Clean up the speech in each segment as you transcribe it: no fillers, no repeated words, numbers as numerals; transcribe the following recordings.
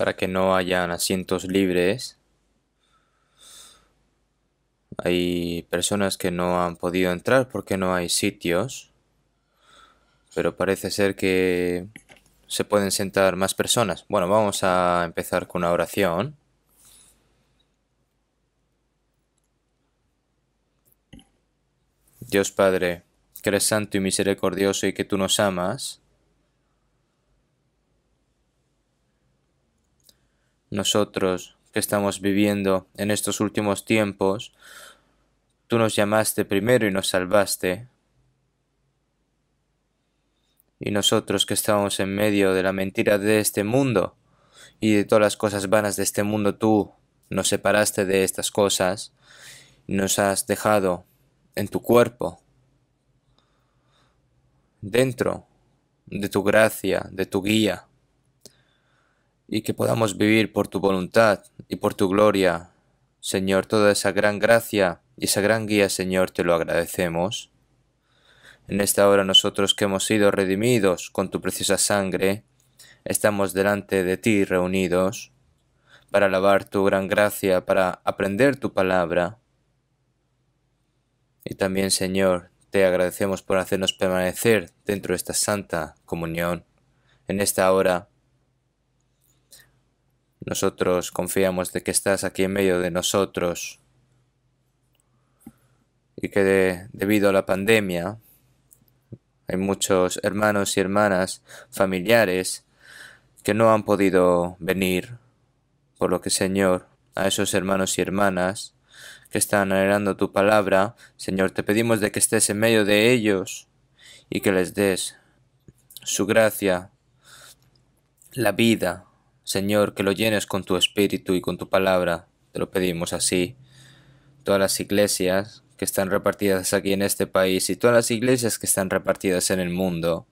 para que no hayan asientos libres. Hay personas que no han podido entrar porque no hay sitios, pero parece ser que se pueden sentar más personas. Bueno, vamos a empezar con una oración. Dios Padre, que eres santo y misericordioso y que tú nos amas, nosotros que estamos viviendo en estos últimos tiempos, tú nos llamaste primero y nos salvaste. Y nosotros que estamos en medio de la mentira de este mundo y de todas las cosas vanas de este mundo, tú nos separaste de estas cosas y nos has dejado en tu cuerpo, dentro de tu gracia, de tu guía, y que podamos vivir por tu voluntad y por tu gloria. Señor, toda esa gran gracia y esa gran guía, Señor, te lo agradecemos. En esta hora nosotros que hemos sido redimidos con tu preciosa sangre, estamos delante de ti reunidos para alabar tu gran gracia, para aprender tu palabra. Y también, Señor, te agradecemos por hacernos permanecer dentro de esta santa comunión. En esta hora, nosotros confiamos de que estás aquí en medio de nosotros y que debido a la pandemia hay muchos hermanos y hermanas familiares que no han podido venir, por lo que, Señor, a esos hermanos y hermanas que están anhelando tu palabra, Señor, te pedimos de que estés en medio de ellos y que les des su gracia, la vida, Señor, que lo llenes con tu espíritu y con tu palabra, te lo pedimos así. Todas las iglesias que están repartidas aquí en este país y todas las iglesias que están repartidas en el mundo,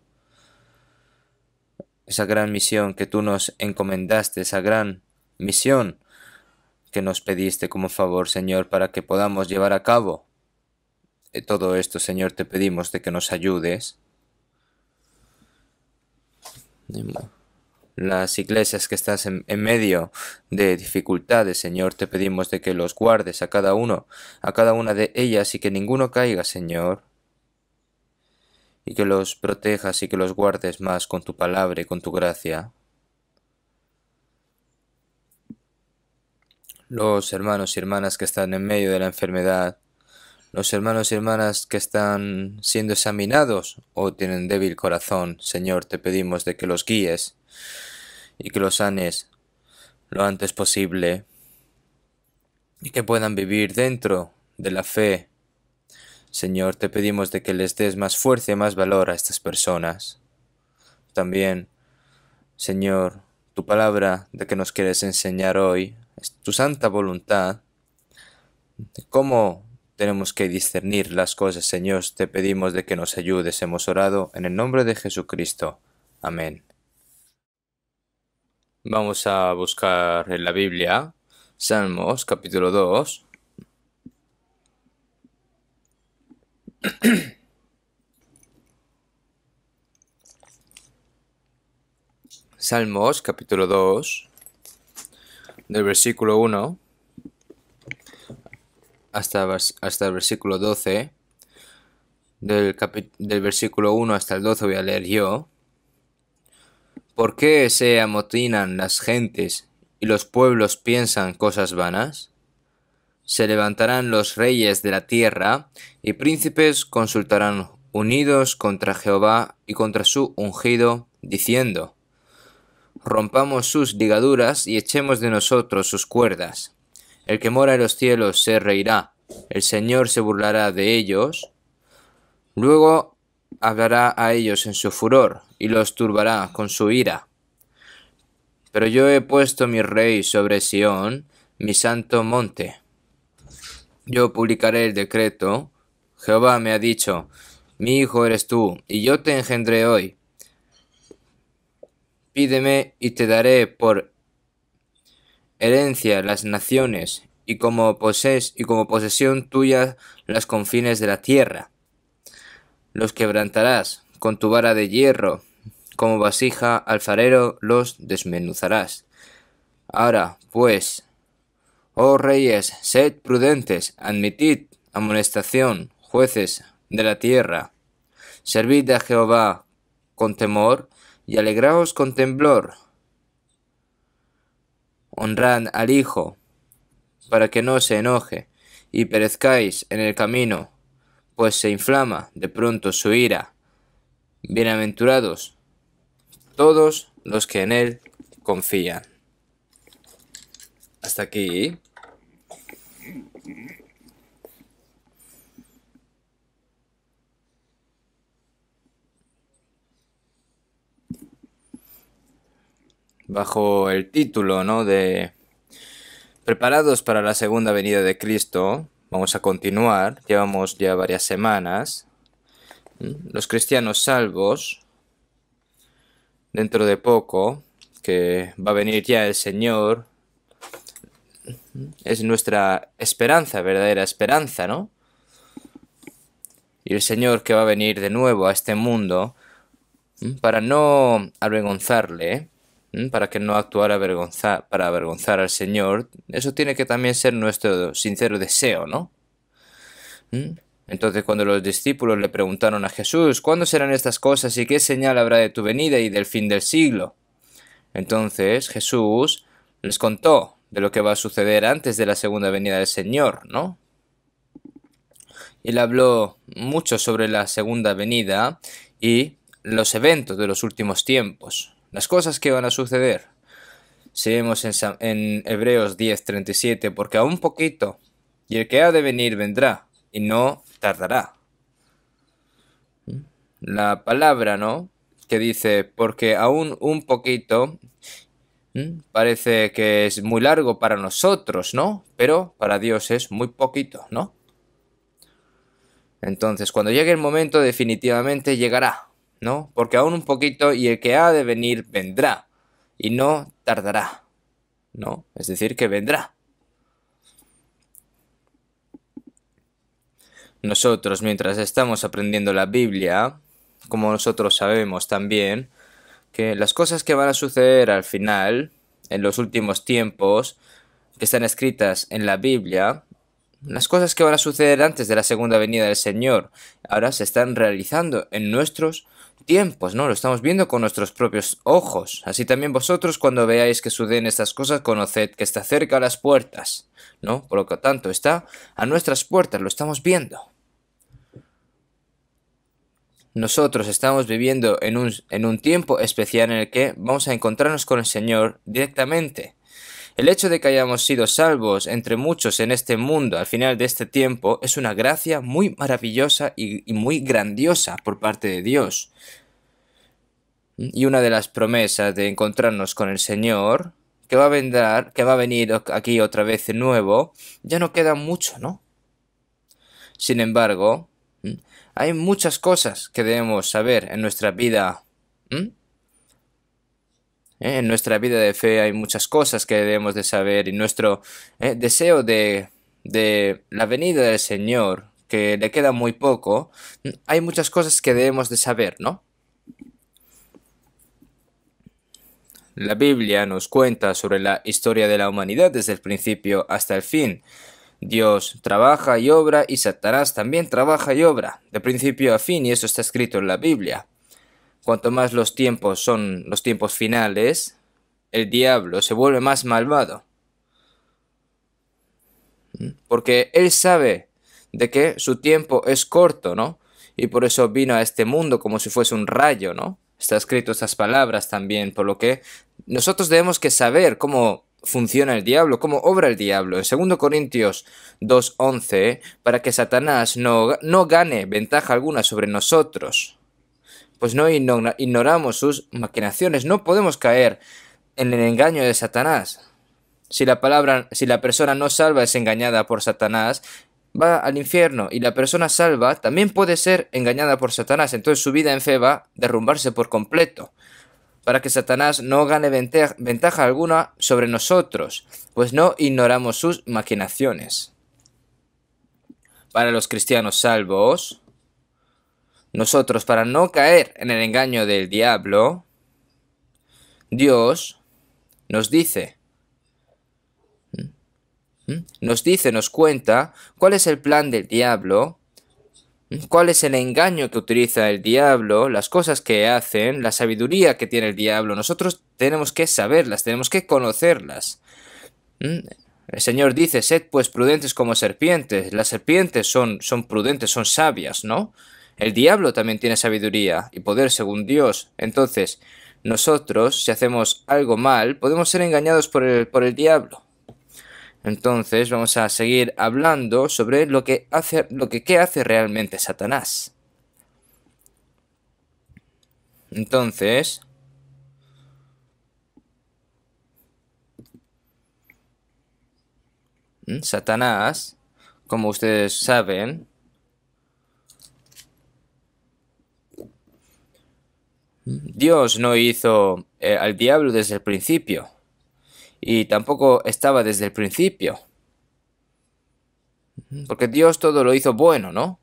esa gran misión que tú nos encomendaste, esa gran misión que nos pediste como favor, Señor, para que podamos llevar a cabo todo esto, Señor, te pedimos de que nos ayudes. Las iglesias que estás en medio de dificultades, Señor, te pedimos de que los guardes a cada uno, a cada una de ellas y que ninguno caiga, Señor, y que los protejas y que los guardes más con tu palabra y con tu gracia. Los hermanos y hermanas que están en medio de la enfermedad, los hermanos y hermanas que están siendo examinados o tienen débil corazón, Señor, te pedimos de que los guíes y que los sanes lo antes posible y que puedan vivir dentro de la fe. Señor, te pedimos de que les des más fuerza y más valor a estas personas. También, Señor, tu palabra de que nos quieres enseñar hoy, es tu santa voluntad, de cómo tenemos que discernir las cosas, Señor, te pedimos de que nos ayudes. Hemos orado en el nombre de Jesucristo. Amén. Vamos a buscar en la Biblia, Salmos capítulo 2. Salmos capítulo 2, del versículo 1 hasta el versículo 12. Del versículo 1 hasta el 12 voy a leer yo. ¿Por qué se amotinan las gentes y los pueblos piensan cosas vanas? Se levantarán los reyes de la tierra y príncipes consultarán unidos contra Jehová y contra su ungido, diciendo: rompamos sus ligaduras y echemos de nosotros sus cuerdas. El que mora en los cielos se reirá, el Señor se burlará de ellos. Luego hablará a ellos en su furor y los turbará con su ira. Pero yo he puesto mi rey sobre Sión, mi santo monte. Yo publicaré el decreto. Jehová me ha dicho: mi hijo eres tú, y yo te engendré hoy. Pídeme y te daré por herencia las naciones, y como posesión tuya las confines de la tierra. Los quebrantarás con tu vara de hierro, como vasija alfarero los desmenuzarás. Ahora, pues, oh reyes, sed prudentes, admitid amonestación, jueces de la tierra. Servid a Jehová con temor y alegraos con temblor. Honrad al Hijo, para que no se enoje, y perezcáis en el camino, pues se inflama de pronto su ira. Bienaventurados todos los que en él confían. Hasta aquí. Bajo el título, ¿no?, de Preparados para la segunda venida de Cristo, vamos a continuar. Llevamos ya varias semanas. Los cristianos salvos, dentro de poco, que va a venir ya el Señor, es nuestra esperanza, verdadera esperanza, ¿no? Y el Señor que va a venir de nuevo a este mundo para no avergonzarle, para que no actuara para avergonzar al Señor, eso tiene que también ser nuestro sincero deseo, ¿no? Entonces, cuando los discípulos le preguntaron a Jesús, ¿cuándo serán estas cosas y qué señal habrá de tu venida y del fin del siglo? Entonces Jesús les contó de lo que va a suceder antes de la segunda venida del Señor, ¿no? Él habló mucho sobre la segunda venida y los eventos de los últimos tiempos, las cosas que van a suceder. Si vemos en Hebreos 10:37, porque aún poquito, y el que ha de venir vendrá, y no tardará. La palabra, ¿no?, que dice, porque aún un poquito, parece que es muy largo para nosotros, ¿no? Pero para Dios es muy poquito, ¿no? Entonces, cuando llegue el momento, definitivamente llegará, ¿no? Porque aún un poquito y el que ha de venir vendrá y no tardará, ¿no? Es decir, que vendrá. Nosotros, mientras estamos aprendiendo la Biblia, como nosotros sabemos también, que las cosas que van a suceder al final, en los últimos tiempos, que están escritas en la Biblia, las cosas que van a suceder antes de la segunda venida del Señor, ahora se están realizando en nuestros tiempos, ¿no? Lo estamos viendo con nuestros propios ojos. Así también vosotros, cuando veáis que suceden estas cosas, conoced que está cerca a las puertas, ¿no? Por lo que tanto, está a nuestras puertas, lo estamos viendo. Nosotros estamos viviendo en un tiempo especial en el que vamos a encontrarnos con el Señor directamente. El hecho de que hayamos sido salvos entre muchos en este mundo al final de este tiempo es una gracia muy maravillosa y muy grandiosa por parte de Dios. Y una de las promesas de encontrarnos con el Señor, que va a venir aquí otra vez de nuevo, ya no queda mucho, ¿no? Sin embargo, hay muchas cosas que debemos saber en nuestra vida. En nuestra vida de fe hay muchas cosas que debemos de saber y nuestro deseo de la venida del Señor, que le queda muy poco, hay muchas cosas que debemos de saber, ¿no? La Biblia nos cuenta sobre la historia de la humanidad desde el principio hasta el fin. Dios trabaja y obra y Satanás también trabaja y obra, de principio a fin, y eso está escrito en la Biblia. Cuanto más los tiempos son los tiempos finales, el diablo se vuelve más malvado. Porque él sabe de que su tiempo es corto, ¿no? Y por eso vino a este mundo como si fuese un rayo, ¿no? Está escrito estas palabras también, por lo que nosotros debemos que saber cómo funciona el diablo, cómo obra el diablo. En 2 Corintios 2:11, para que Satanás no gane ventaja alguna sobre nosotros, pues no ignoramos sus maquinaciones, no podemos caer en el engaño de Satanás. Si la persona no salva es engañada por Satanás, va al infierno, y la persona salva también puede ser engañada por Satanás, entonces su vida en fe va a derrumbarse por completo, para que Satanás no gane ventaja alguna sobre nosotros, pues no ignoramos sus maquinaciones. Para los cristianos salvos, nosotros, para no caer en el engaño del diablo, Dios nos dice nos dice, nos cuenta cuál es el plan del diablo, cuál es el engaño que utiliza el diablo, las cosas que hacen, la sabiduría que tiene el diablo. Nosotros tenemos que saberlas, tenemos que conocerlas. El Señor dice, sed pues prudentes como serpientes. Las serpientes son prudentes, son sabias, ¿no? El diablo también tiene sabiduría y poder según Dios. Entonces, nosotros, si hacemos algo mal, podemos ser engañados por el diablo. Entonces, vamos a seguir hablando sobre qué hace realmente Satanás. Entonces, Satanás, como ustedes saben, Dios no hizo al diablo desde el principio y tampoco estaba desde el principio, porque Dios todo lo hizo bueno, ¿no?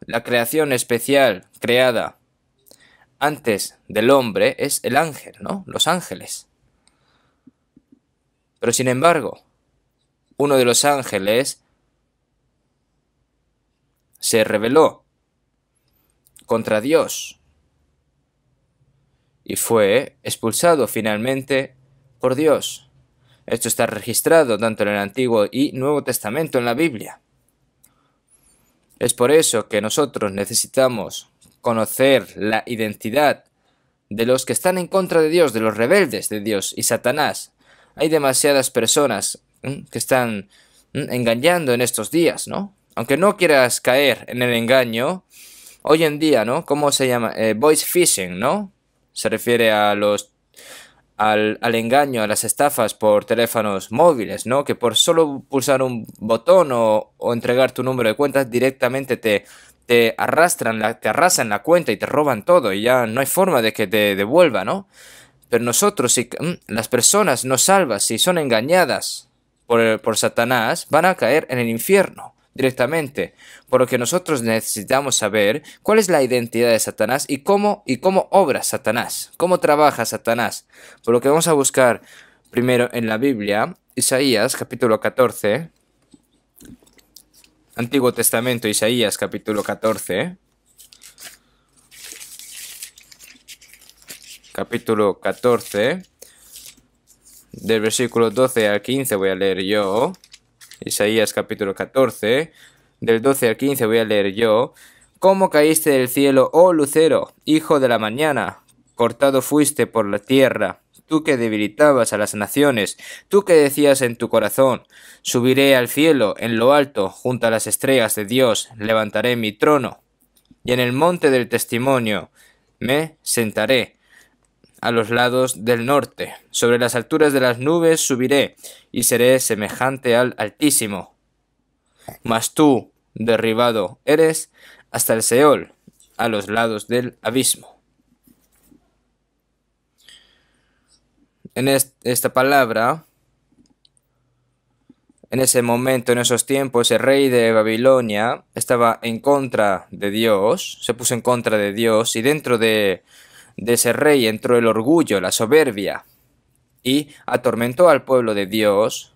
La creación especial creada antes del hombre es el ángel, ¿no? Los ángeles. Pero sin embargo, uno de los ángeles se rebeló contra Dios y fue expulsado finalmente por Dios. Esto está registrado tanto en el Antiguo y Nuevo Testamento en la Biblia. Es por eso que nosotros necesitamos conocer la identidad de los que están en contra de Dios, de los rebeldes de Dios y Satanás. Hay demasiadas personas que están engañando en estos días, ¿no? Aunque no quieras caer en el engaño, hoy en día, ¿no? ¿Cómo se llama? Voice phishing, ¿no? Se refiere a al engaño, a las estafas por teléfonos móviles, ¿no? Que por solo pulsar un botón o entregar tu número de cuenta directamente te arrastran, te arrasan la cuenta y te roban todo y ya no hay forma de que te devuelva, ¿no? Pero nosotros, si las personas no salvas, si son engañadas por Satanás, van a caer en el infierno directamente. Por lo que nosotros necesitamos saber cuál es la identidad de Satanás y cómo obra Satanás, cómo trabaja Satanás. Por lo que vamos a buscar primero en la Biblia, Isaías capítulo 14, Antiguo Testamento, Isaías capítulo 14. Capítulo 14, del versículo 12 al 15 voy a leer yo. Isaías capítulo 14, del 12 al 15 voy a leer yo. ¿Cómo caíste del cielo, oh lucero, hijo de la mañana? Cortado fuiste por la tierra, tú que debilitabas a las naciones, tú que decías en tu corazón, subiré al cielo, en lo alto, junto a las estrellas de Dios, levantaré mi trono, y en el monte del testimonio me sentaré a los lados del norte. Sobre las alturas de las nubes subiré, y seré semejante al Altísimo. Mas tú, derribado eres hasta el Seol, a los lados del abismo. En esta palabra, en ese momento, en esos tiempos, el rey de Babilonia estaba en contra de Dios, se puso en contra de Dios, y dentro de ese rey entró el orgullo, la soberbia, y atormentó al pueblo de Dios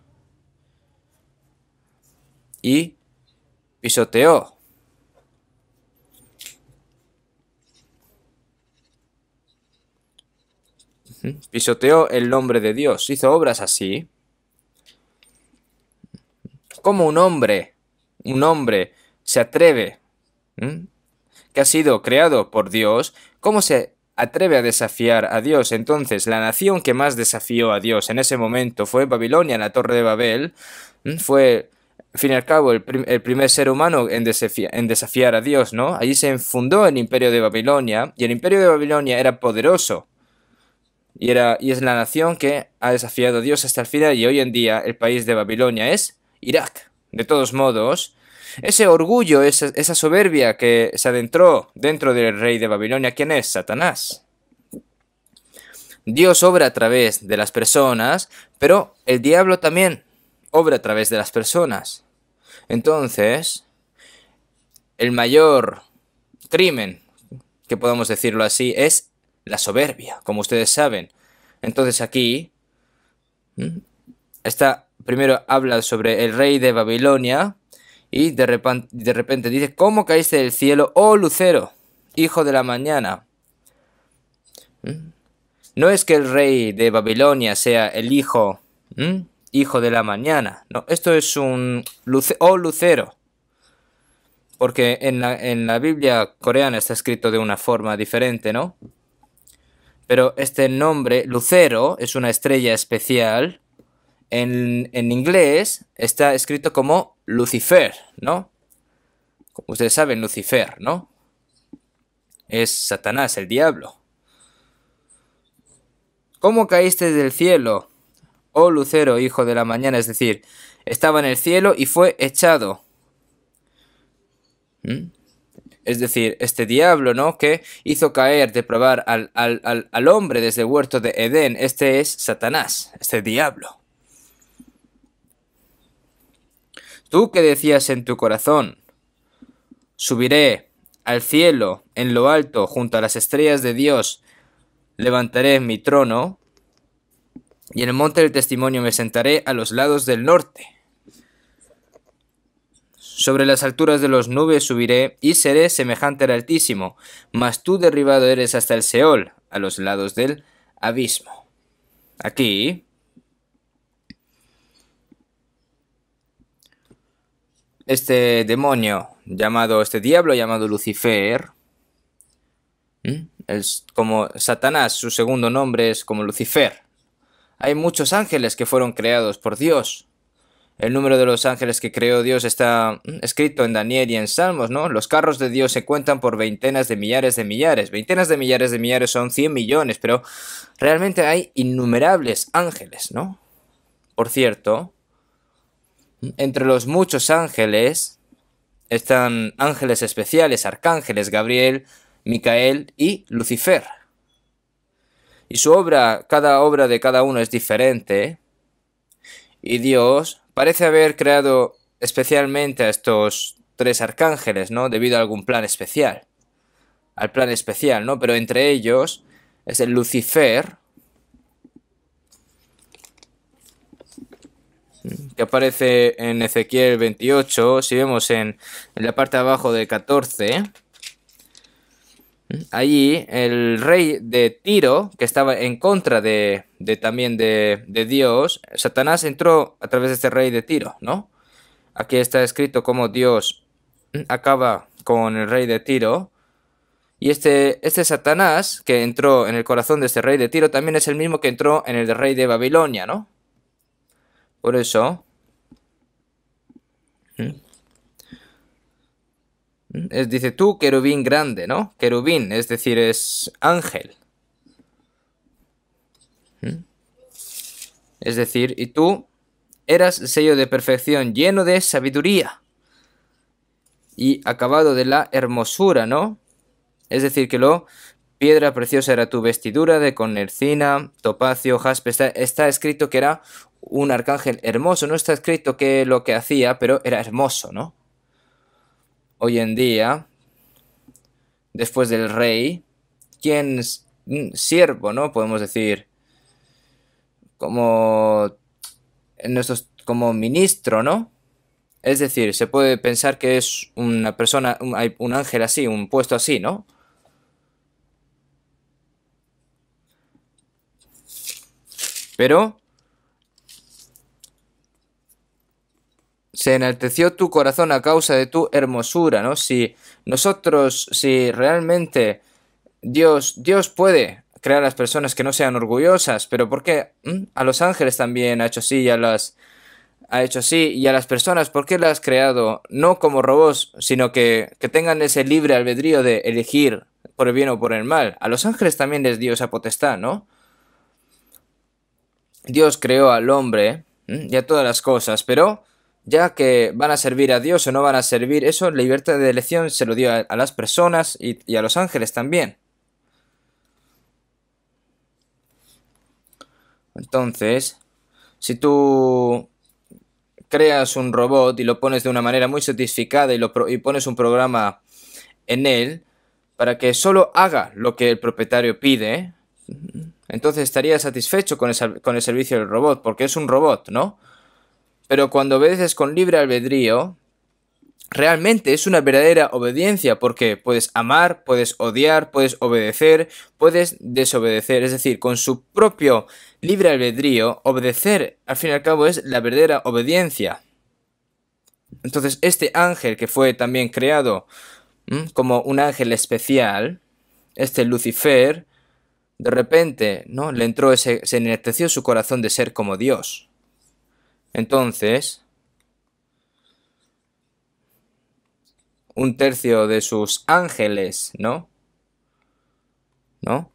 y pisoteó. Pisoteó el nombre de Dios, hizo obras así. ¿Cómo un hombre se atreve, que ha sido creado por Dios, cómo se atreve a desafiar a Dios? Entonces, la nación que más desafió a Dios en ese momento fue Babilonia, la Torre de Babel. Fue, al fin y al cabo, el primer ser humano en desafiar a Dios, ¿no? Allí se fundó el imperio de Babilonia, y el imperio de Babilonia era poderoso. Y es la nación que ha desafiado a Dios hasta el final, y hoy en día el país de Babilonia es Irak. De todos modos, ese orgullo, esa soberbia que se adentró dentro del rey de Babilonia, ¿quién es? Satanás. Dios obra a través de las personas, pero el diablo también obra a través de las personas. Entonces, el mayor crimen, que podemos decirlo así, es la soberbia, como ustedes saben. Entonces aquí está primero habla sobre el rey de Babilonia y de repente dice, ¿cómo caíste del cielo, oh lucero, hijo de la mañana? No es que el rey de Babilonia sea el hijo, hijo de la mañana. No, esto es un lucero. Porque en la Biblia coreana está escrito de una forma diferente, ¿no? Pero este nombre, lucero, es una estrella especial. En inglés está escrito como Lucifer, ¿no? Como ustedes saben, Lucifer, ¿no? Es Satanás, el diablo. ¿Cómo caíste del cielo, oh lucero, hijo de la mañana? Es decir, estaba en el cielo y fue echado. Es decir, este diablo, ¿no? Que hizo caer, depravar al hombre desde el huerto de Edén. Este es Satanás, este diablo. Tú que decías en tu corazón, subiré al cielo, en lo alto, junto a las estrellas de Dios, levantaré mi trono, y en el monte del testimonio me sentaré a los lados del norte. Sobre las alturas de las nubes subiré y seré semejante al Altísimo, mas tú derribado eres hasta el Seol, a los lados del abismo. Aquí, este demonio llamado, este diablo llamado Lucifer, es como Satanás, su segundo nombre es como Lucifer. Hay muchos ángeles que fueron creados por Dios. El número de los ángeles que creó Dios está escrito en Daniel y en Salmos, ¿no? Los carros de Dios se cuentan por veintenas de millares de millares. Veintenas de millares son 100 millones, pero realmente hay innumerables ángeles, ¿no? Por cierto, entre los muchos ángeles están ángeles especiales, arcángeles, Gabriel, Micael y Lucifer. Y su obra, cada obra de cada uno es diferente. Y Dios parece haber creado especialmente a estos tres arcángeles, ¿no? Debido a algún plan especial. Al plan especial, ¿no? Pero entre ellos es el Lucifer, que aparece en Ezequiel 28. Si vemos en la parte de abajo del 14, allí el rey de Tiro, que estaba en contra también de Dios, Satanás entró a través de este rey de Tiro, ¿no? Aquí está escrito cómo Dios acaba con el rey de Tiro. Y este Satanás que entró en el corazón de este rey de Tiro también es el mismo que entró en el rey de Babilonia, ¿no? Por eso dice tú, querubín grande, ¿no? Querubín, es decir, es ángel. Es decir, y tú eras sello de perfección, lleno de sabiduría y acabado de la hermosura, ¿no? Es decir, que piedra preciosa era tu vestidura de cornalina, topacio, jaspe. Está escrito que era un arcángel hermoso. No está escrito que lo que hacía, pero era hermoso, ¿no? Hoy en día, después del rey, ¿quién es siervo, ¿no? Podemos decir, como como ministro, ¿no? Es decir, se puede pensar que es una persona, un ángel así, un puesto así, ¿no? Pero se enalteció tu corazón a causa de tu hermosura, ¿no? Si realmente Dios puede crear a las personas que no sean orgullosas, pero ¿por qué a los ángeles también ha hecho así y a las personas, ¿por qué las has creado no como robots, sino que tengan ese libre albedrío de elegir por el bien o por el mal? A los ángeles también les dio esa potestad, ¿no? Dios creó al hombre y a todas las cosas, pero ya que van a servir a Dios o no van a servir, eso, la libertad de elección se lo dio a las personas y a los ángeles también. Entonces, si tú creas un robot y lo pones de una manera muy sofisticada y pones un programa en él para que solo haga lo que el propietario pide, entonces estaría satisfecho con el servicio del robot, porque es un robot, ¿no? Pero cuando obedeces con libre albedrío, realmente es una verdadera obediencia porque puedes amar, puedes odiar, puedes obedecer, puedes desobedecer. Es decir, con su propio libre albedrío, obedecer al fin y al cabo es la verdadera obediencia. Entonces, este ángel que fue también creado como un ángel especial, este Lucifer, de repente, ¿no? Le entró se enalteció su corazón de ser como Dios. Entonces, un tercio de sus ángeles, ¿no? ¿No?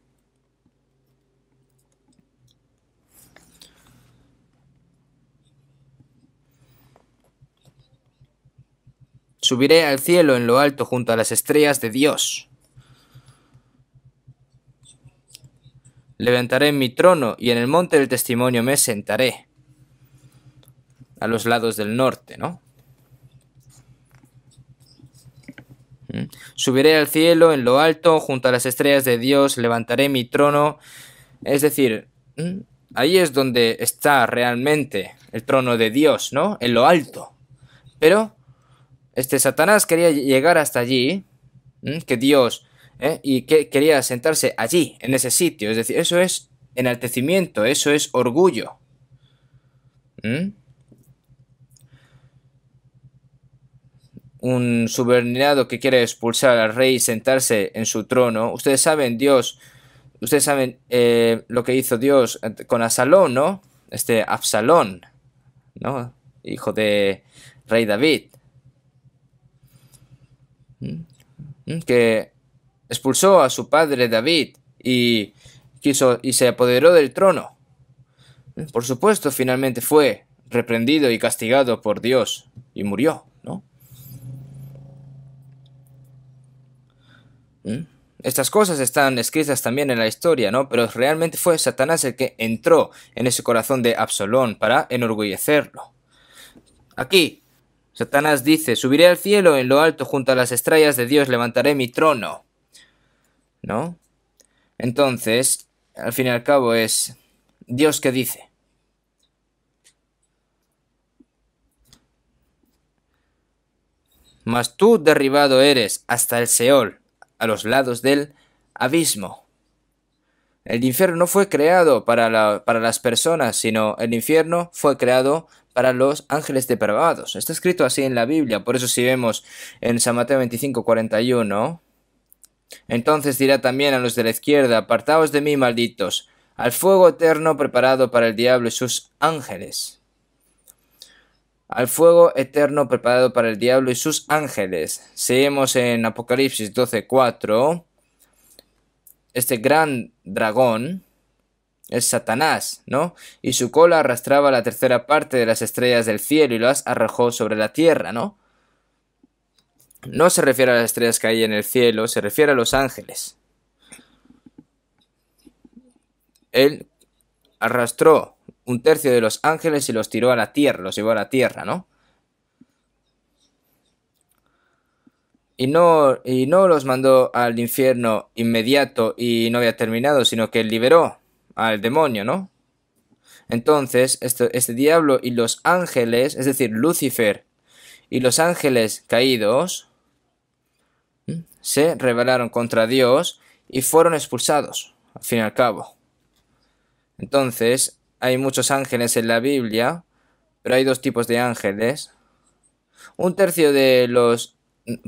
Subiré al cielo en lo alto junto a las estrellas de Dios. Levantaré mi trono y en el monte del testimonio me sentaré. A los lados del norte, ¿no? Subiré al cielo en lo alto junto a las estrellas de Dios. Levantaré mi trono. Es decir, ahí es donde está realmente el trono de Dios, ¿no? En lo alto. Pero Satanás quería llegar hasta allí, que Dios, y que quería sentarse allí, en ese sitio. Es decir, eso es enaltecimiento, eso es orgullo. Un subordinado que quiere expulsar al rey y sentarse en su trono. Ustedes saben, lo que hizo Dios con Absalón, ¿no? Absalón, ¿no? Hijo de rey David. Que expulsó a su padre David y se apoderó del trono. Por supuesto, finalmente fue reprendido y castigado por Dios y murió, ¿no? Estas cosas están escritas también en la historia, ¿no? Pero realmente fue Satanás el que entró en ese corazón de Absalón para enorgullecerlo. Aquí, Satanás dice: subiré al cielo en lo alto junto a las estrellas de Dios, levantaré mi trono, ¿no? Entonces, al fin y al cabo es Dios que dice. Mas tú derribado eres hasta el Seol, a los lados del abismo. El infierno no fue creado para las personas, sino el infierno fue creado para los ángeles depravados. Está escrito así en la Biblia, por eso si vemos en San Mateo 25:41, entonces dirá también a los de la izquierda: apartaos de mí, malditos, al fuego eterno preparado para el diablo y sus ángeles. Al fuego eterno preparado para el diablo y sus ángeles. Seguimos en Apocalipsis 12:4. Este gran dragón es Satanás, ¿no? Y su cola arrastraba la tercera parte de las estrellas del cielo y las arrojó sobre la tierra, ¿no? No se refiere a las estrellas que hay en el cielo, se refiere a los ángeles. Él arrastró un tercio de los ángeles y los tiró a la tierra, los llevó a la tierra, ¿no? Y no los mandó al infierno inmediato y no había terminado, sino que liberó al demonio, ¿no? Entonces, este diablo y los ángeles, es decir, Lucifer y los ángeles caídos, se rebelaron contra Dios y fueron expulsados, al fin y al cabo. Entonces, hay muchos ángeles en la Biblia, pero hay dos tipos de ángeles. Un tercio de los,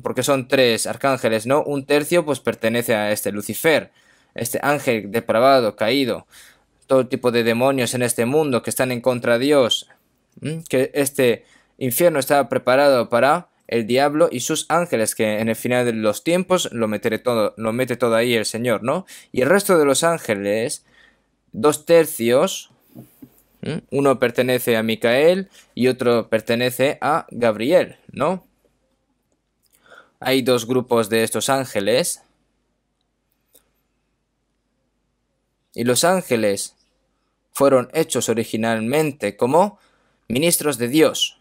porque son tres arcángeles, ¿no? Un tercio pues pertenece a Lucifer, este ángel depravado, caído, todo tipo de demonios en este mundo que están en contra de Dios, que este infierno está preparado para el diablo y sus ángeles, que en el final de los tiempos lo mete todo ahí el Señor, ¿no? Y el resto de los ángeles, dos tercios, uno pertenece a Micael y otro pertenece a Gabriel, ¿no? Hay dos grupos de estos ángeles. Y los ángeles fueron hechos originalmente como ministros de Dios.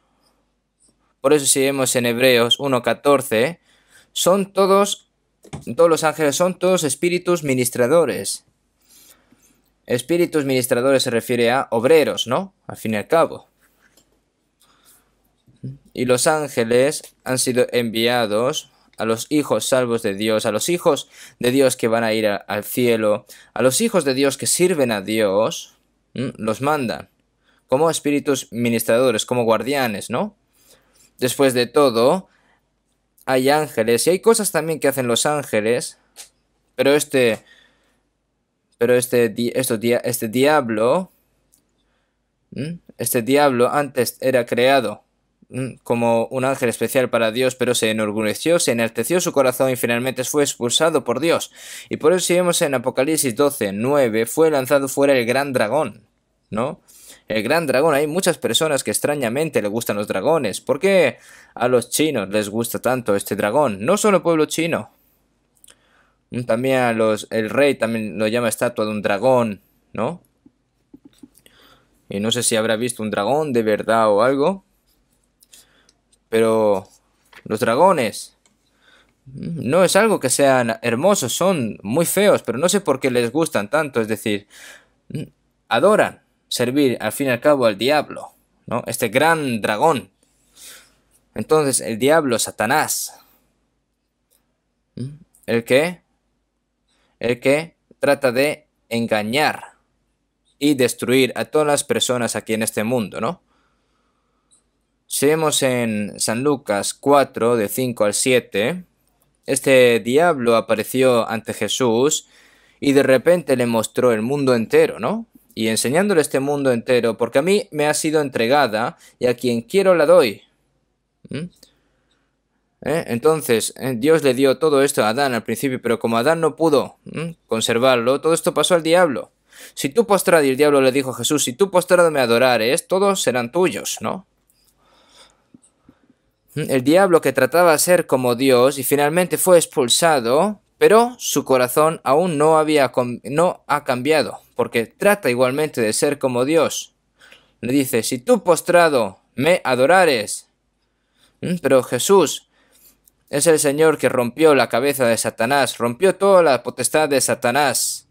Por eso si vemos en Hebreos 1:14, todos los ángeles son todos espíritus ministradores. Espíritus ministradores se refiere a obreros, ¿no? Al fin y al cabo. Y los ángeles han sido enviados a los hijos salvos de Dios, a los hijos de Dios que van a ir al cielo, a los hijos de Dios que sirven a Dios, los mandan como espíritus ministradores, como guardianes, ¿no? Después de todo, hay ángeles y hay cosas también que hacen los ángeles, pero este diablo, este diablo antes era creado como un ángel especial para Dios, pero se enorgulleció, se enalteció su corazón y finalmente fue expulsado por Dios. Y por eso si vemos en Apocalipsis 12:9, fue lanzado fuera el gran dragón, ¿no? El gran dragón, hay muchas personas que extrañamente le gustan los dragones. ¿Por qué a los chinos les gusta tanto este dragón? No solo el pueblo chino. También el rey también lo llama estatua de un dragón, ¿no? Y no sé si habrá visto un dragón de verdad o algo. Pero los dragones no es algo que sean hermosos, son muy feos, pero no sé por qué les gustan tanto. Es decir, adoran servir al fin y al cabo al diablo, ¿no? Este gran dragón. Entonces, el diablo, Satanás, el que trata de engañar y destruir a todas las personas aquí en este mundo, ¿no? Si vemos en San Lucas 4, de 5 al 7, este diablo apareció ante Jesús y de repente le mostró el mundo entero, ¿no? Y enseñándole este mundo entero, porque a mí me ha sido entregada y a quien quiero la doy. Entonces, Dios le dio todo esto a Adán al principio, pero como Adán no pudo conservarlo, todo esto pasó al diablo. Si tú postrado, y el diablo le dijo a Jesús, si tú postrado me adorares, todos serán tuyos, ¿no? El diablo que trataba de ser como Dios y finalmente fue expulsado, pero su corazón aún no ha cambiado, porque trata igualmente de ser como Dios. Le dice, si tú postrado me adorares. Pero Jesús es el Señor que rompió la cabeza de Satanás, rompió toda la potestad de Satanás.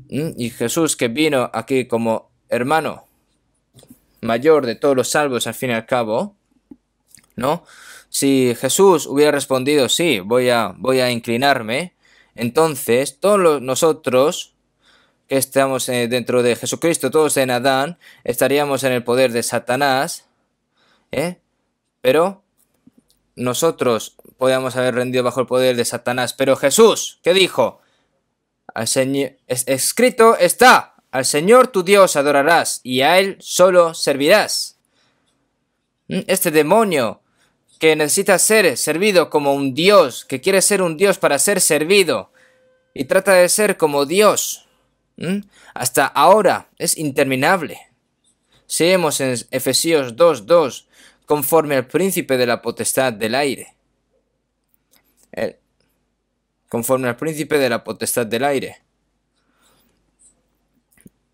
Y Jesús que vino aquí como hermano mayor de todos los salvos al fin y al cabo, ¿no? Si Jesús hubiera respondido, sí, voy a inclinarme, entonces todos nosotros que estamos dentro de Jesucristo, todos en Adán, estaríamos en el poder de Satanás, pero nosotros podíamos haber rendido bajo el poder de Satanás. Pero Jesús, ¿qué dijo? Al Señor, escrito está, al Señor tu Dios adorarás y a Él solo servirás. Este demonio que necesita ser servido como un Dios, que quiere ser un Dios para ser servido y trata de ser como Dios, hasta ahora es interminable. Seguimos en Efesios 2:2, conforme al príncipe de la potestad del aire. Conforme al príncipe de la potestad del aire.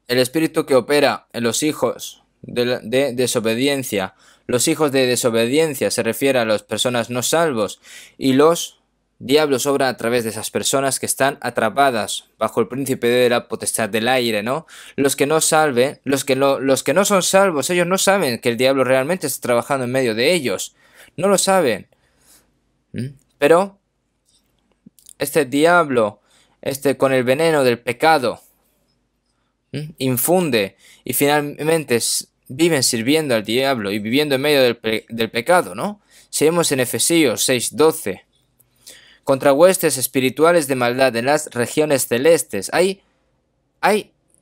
El espíritu que opera en los hijos de desobediencia. Los hijos de desobediencia se refiere a las personas no salvos y los diablos obran a través de esas personas que están atrapadas bajo el príncipe de la potestad del aire, ¿no? Los que no son salvos, ellos no saben que el diablo realmente está trabajando en medio de ellos. No lo saben. Pero este diablo, con el veneno del pecado, infunde y finalmente viven sirviendo al diablo y viviendo en medio del pecado, ¿no? Si vemos en Efesios 6:12, contra huestes espirituales de maldad en las regiones celestes. Hay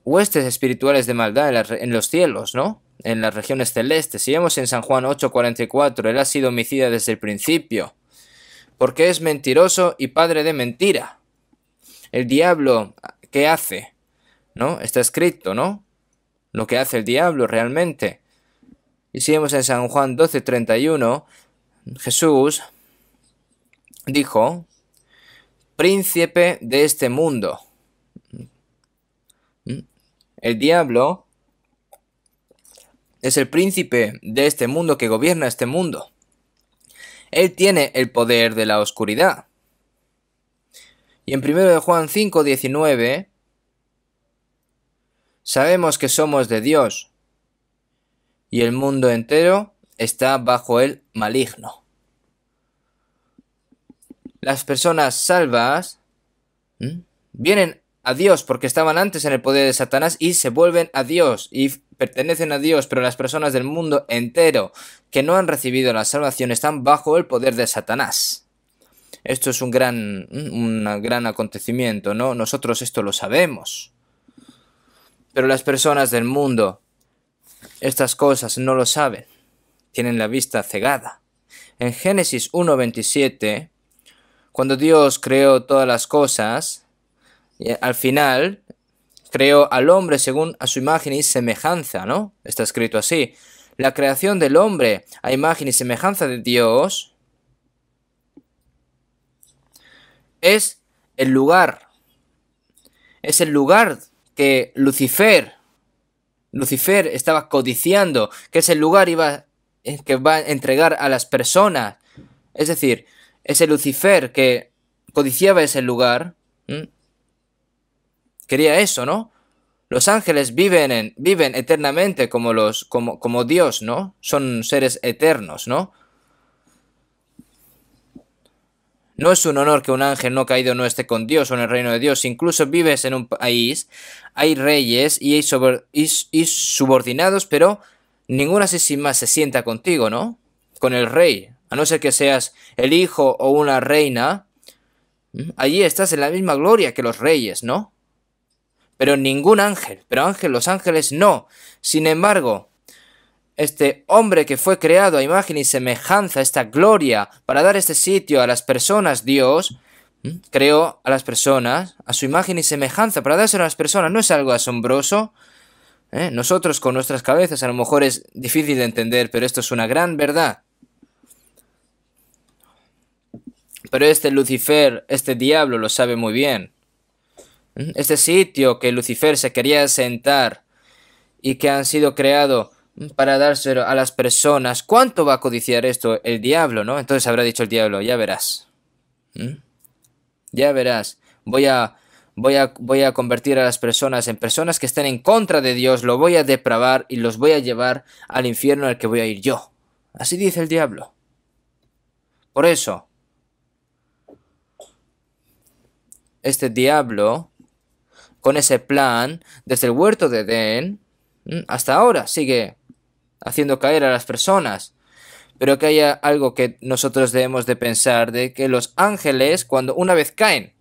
huestes espirituales de maldad en los cielos, ¿no? En las regiones celestes. Si vemos en San Juan 8:44, él ha sido homicida desde el principio, porque es mentiroso y padre de mentira. El diablo, ¿qué hace? ¿No? Está escrito, ¿no? Lo que hace el diablo realmente. Y si vemos en San Juan 12:31, Jesús dijo, príncipe de este mundo. El diablo es el príncipe de este mundo que gobierna este mundo. Él tiene el poder de la oscuridad. Y en 1 Juan 5:19 sabemos que somos de Dios y el mundo entero está bajo el maligno. Las personas salvas vienen a Dios porque estaban antes en el poder de Satanás y se vuelven a Dios y pertenecen a Dios, pero las personas del mundo entero que no han recibido la salvación están bajo el poder de Satanás. Esto es un gran acontecimiento, ¿no? Nosotros esto lo sabemos. Pero las personas del mundo, estas cosas no lo saben. Tienen la vista cegada. En Génesis 1:27, cuando Dios creó todas las cosas, al final creó al hombre según a su imagen y semejanza, ¿no? Está escrito así. La creación del hombre a imagen y semejanza de Dios es el lugar que Lucifer estaba codiciando, que es el lugar que va a entregar a las personas. Es decir, ese Lucifer que codiciaba ese lugar, quería eso, ¿no? Los ángeles viven eternamente como Dios, ¿no? Son seres eternos, ¿no? No es un honor que un ángel no caído no esté con Dios o en el reino de Dios. Si incluso vives en un país, hay reyes y subordinados, pero ninguna más se sienta contigo, ¿no? Con el rey. A no ser que seas el hijo o una reina, allí estás en la misma gloria que los reyes, ¿no? Pero ningún ángel. Pero los ángeles no. Sin embargo, este hombre que fue creado a imagen y semejanza, esta gloria, para dar este sitio a las personas, Dios creó a las personas a su imagen y semejanza, para dárselo a las personas. ¿No es algo asombroso? Nosotros con nuestras cabezas a lo mejor es difícil de entender, pero esto es una gran verdad. Pero este Lucifer, este diablo lo sabe muy bien. Este sitio que Lucifer se quería sentar y que han sido creados para dárselo a las personas. ¿Cuánto va a codiciar esto el diablo, no? Entonces habrá dicho el diablo, ya verás. Ya verás. Voy a convertir a las personas en personas que estén en contra de Dios. Lo voy a depravar y los voy a llevar al infierno al que voy a ir yo. Así dice el diablo. Por eso, este diablo, con ese plan, desde el huerto de Edén, hasta ahora sigue haciendo caer a las personas. Pero que haya algo que nosotros debemos de pensar, de que los ángeles, cuando una vez caen,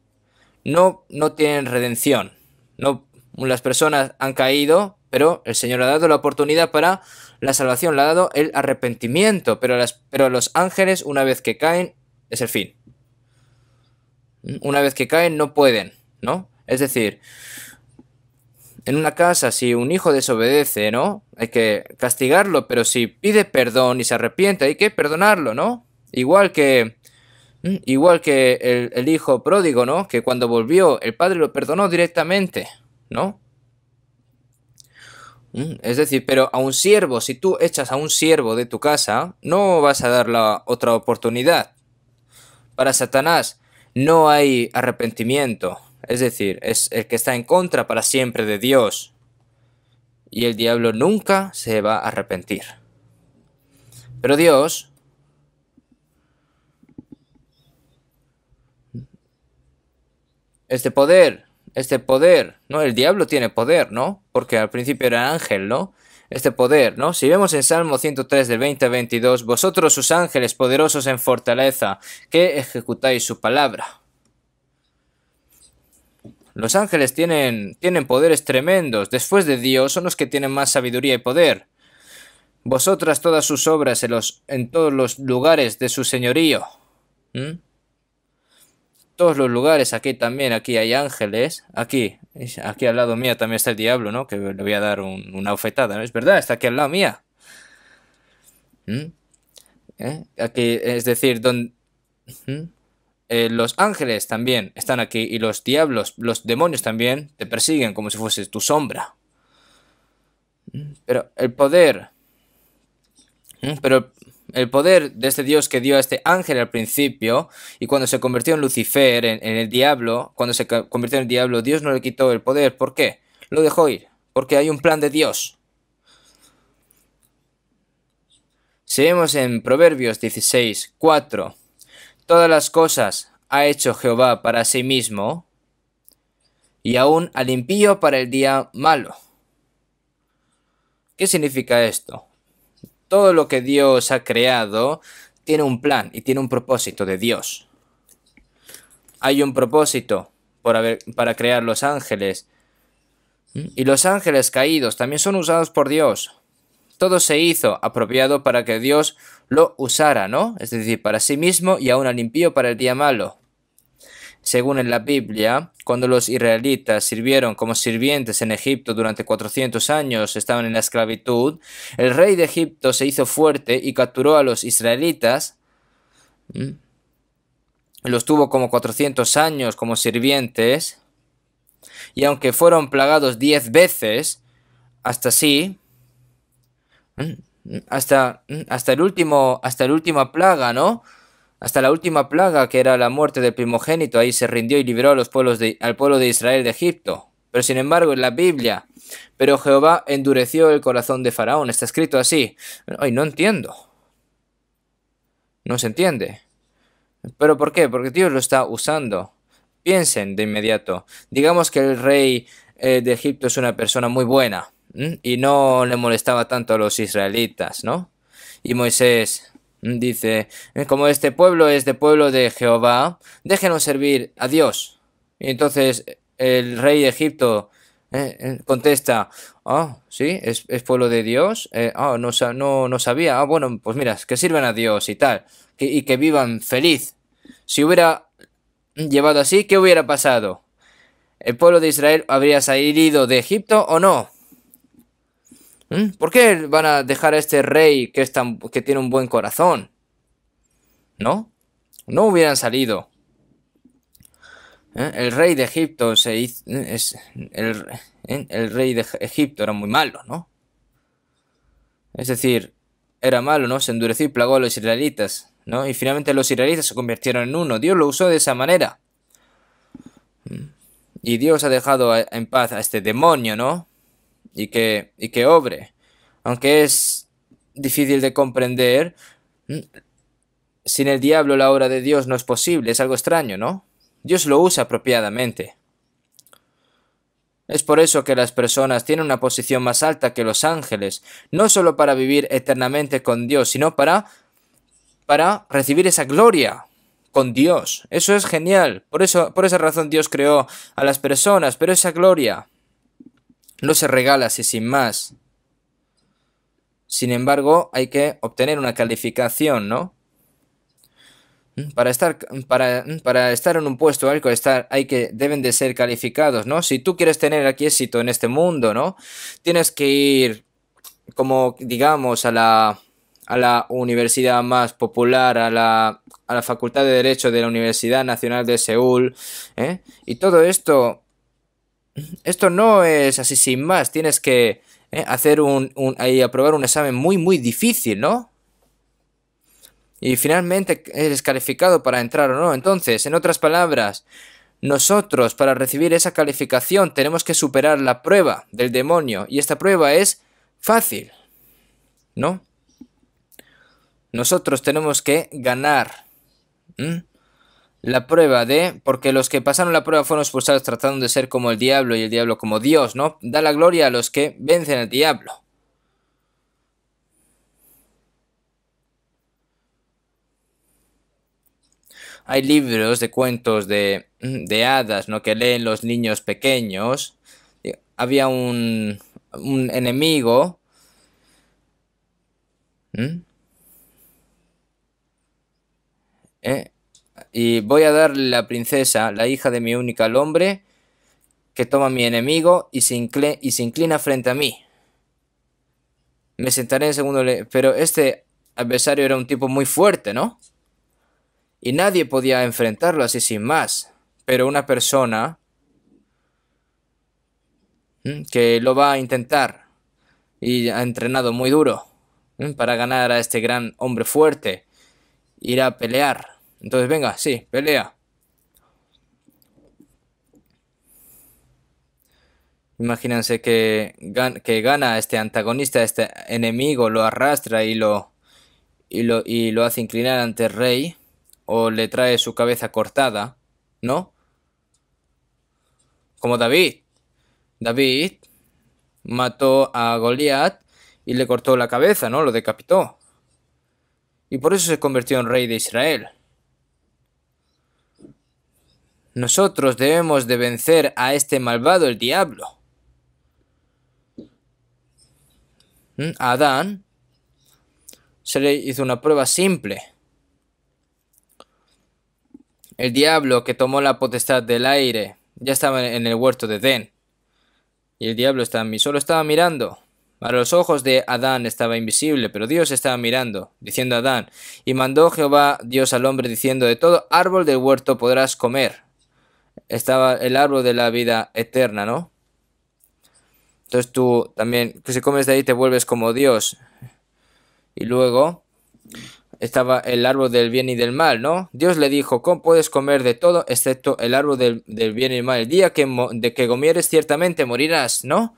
no tienen redención. No, las personas han caído, pero el Señor ha dado la oportunidad para la salvación, le ha dado el arrepentimiento, pero los ángeles, una vez que caen, es el fin. Una vez que caen, no pueden, ¿no? Es decir, en una casa, si un hijo desobedece, ¿no? Hay que castigarlo, pero si pide perdón y se arrepiente, hay que perdonarlo, ¿no? Igual que el hijo pródigo, ¿no? Que cuando volvió, el padre lo perdonó directamente, ¿no? Es decir, pero a un siervo, si tú echas a un siervo de tu casa, no vas a dar la otra oportunidad. Para Satanás no hay arrepentimiento. Es decir, es el que está en contra para siempre de Dios. Y el diablo nunca se va a arrepentir. Pero Dios, este poder, ¿no? El diablo tiene poder, ¿no? Porque al principio era ángel, ¿no? Este poder, ¿no? Si vemos en Salmo 103 del 20 al 22, vosotros sus ángeles poderosos en fortaleza, que ejecutáis su palabra. Los ángeles tienen poderes tremendos. Después de Dios son los que tienen más sabiduría y poder. Vosotras todas sus obras en todos los lugares de su señorío. Todos los lugares, aquí hay ángeles. Aquí al lado mía también está el diablo, ¿no? Que le voy a dar una bofetada, ¿no? Es verdad, está aquí al lado mía. Aquí, es decir, los ángeles también están aquí y los diablos, los demonios también te persiguen como si fueses tu sombra. Pero el poder de este Dios que dio a este ángel al principio y cuando se convirtió en Lucifer, en el diablo, cuando se convirtió en el diablo, Dios no le quitó el poder. ¿Por qué? Lo dejó ir. Porque hay un plan de Dios. Si vemos en Proverbios 16:4, todas las cosas ha hecho Jehová para sí mismo, y aún al impío para el día malo. ¿Qué significa esto? Todo lo que Dios ha creado tiene un plan y tiene un propósito de Dios. Hay un propósito para crear los ángeles. Y los ángeles caídos también son usados por Dios. Todo se hizo apropiado para que Dios lo usara, ¿no? Es decir, para sí mismo y aún al impío para el día malo. Según en la Biblia, cuando los israelitas sirvieron como sirvientes en Egipto durante 400 años, estaban en la esclavitud, el rey de Egipto se hizo fuerte y capturó a los israelitas. Los tuvo como 400 años como sirvientes, y aunque fueron plagados 10 veces, hasta así, hasta la última plaga, ¿no? Hasta la última plaga, que era la muerte del primogénito, ahí se rindió y liberó a al pueblo de Israel de Egipto. Pero sin embargo, en la Biblia, pero Jehová endureció el corazón de Faraón. Está escrito así. Ay, no entiendo. No se entiende. ¿Pero por qué? Porque Dios lo está usando. Piensen de inmediato. Digamos que el rey de Egipto es una persona muy buena, y no le molestaba tanto a los israelitas, ¿no? Y Moisés dice, como este pueblo es de pueblo de Jehová, déjenos servir a Dios. Y entonces el rey de Egipto contesta, sí, es pueblo de Dios. No sabía. Bueno, pues mira, que sirvan a Dios y tal, y que vivan feliz. Si hubiera llevado así, ¿qué hubiera pasado? ¿El pueblo de Israel habría salido de Egipto o no? ¿Por qué van a dejar a este rey que tiene un buen corazón? ¿No? No hubieran salido. El rey de Egipto el rey de Egipto era muy malo, ¿no? Es decir, era malo, ¿no? Se endureció y plagó a los israelitas, ¿no? Y finalmente los israelitas se convirtieron en uno. Dios lo usó de esa manera. Y Dios ha dejado en paz a este demonio, ¿no? Y que obre. Aunque es difícil de comprender, sin el diablo la obra de Dios no es posible. Es algo extraño, ¿no? Dios lo usa apropiadamente. Es por eso que las personas tienen una posición más alta que los ángeles, no solo para vivir eternamente con Dios, sino para recibir esa gloria con Dios. Eso es genial. Por esa razón Dios creó a las personas, pero esa gloria no se regala así sin más. Sin embargo, hay que obtener una calificación, ¿no? Para estar en un puesto deben de ser calificados, ¿no? Si tú quieres tener aquí éxito en este mundo, ¿no? Tienes que ir, como digamos, a la universidad más popular, a la Facultad de Derecho de la Universidad Nacional de Seúl, ¿eh? Y todo esto no es así sin más. Tienes que hacer aprobar un examen muy, muy difícil, ¿no? Y finalmente eres calificado para entrar o no. Entonces, en otras palabras, nosotros para recibir esa calificación tenemos que superar la prueba del demonio. Y esta prueba es fácil, ¿no? Nosotros tenemos que ganar la prueba porque los que pasaron la prueba fueron expulsados tratando de ser como el diablo y el diablo como Dios, ¿no? Da la gloria a los que vencen al diablo. Hay libros de cuentos de hadas, ¿no? Que leen los niños pequeños. Había un enemigo. Y voy a darle la princesa, la hija de mi única al hombre, que toma a mi enemigo y se inclina frente a mí. Me sentaré en segundo. Pero este adversario era un tipo muy fuerte, ¿no? Y nadie podía enfrentarlo así sin más. Pero una persona que lo va a intentar y ha entrenado muy duro para ganar a este gran hombre fuerte, irá a pelear. Entonces, venga, sí, pelea. Imagínense que gana este antagonista, este enemigo, lo arrastra y lo y lo hace inclinar ante el rey, o le trae su cabeza cortada, ¿no? Como David. David mató a Goliat y le cortó la cabeza, ¿no? Lo decapitó. Y por eso se convirtió en rey de Israel. Nosotros debemos de vencer a este malvado, el diablo. A Adán se le hizo una prueba simple. El diablo que tomó la potestad del aire ya estaba en el huerto de Edén. Y el diablo solo estaba mirando. A los ojos de Adán estaba invisible, pero Dios estaba mirando, diciendo a Adán: y mandó Jehová Dios al hombre diciendo: de todo árbol del huerto podrás comer. Estaba el árbol de la vida eterna, ¿no? Entonces tú también, que si comes de ahí te vuelves como Dios. Y luego estaba el árbol del bien y del mal, ¿no? Dios le dijo: ¿cómo puedes comer de todo excepto el árbol del bien y del mal? El día de que comieres ciertamente morirás, ¿no?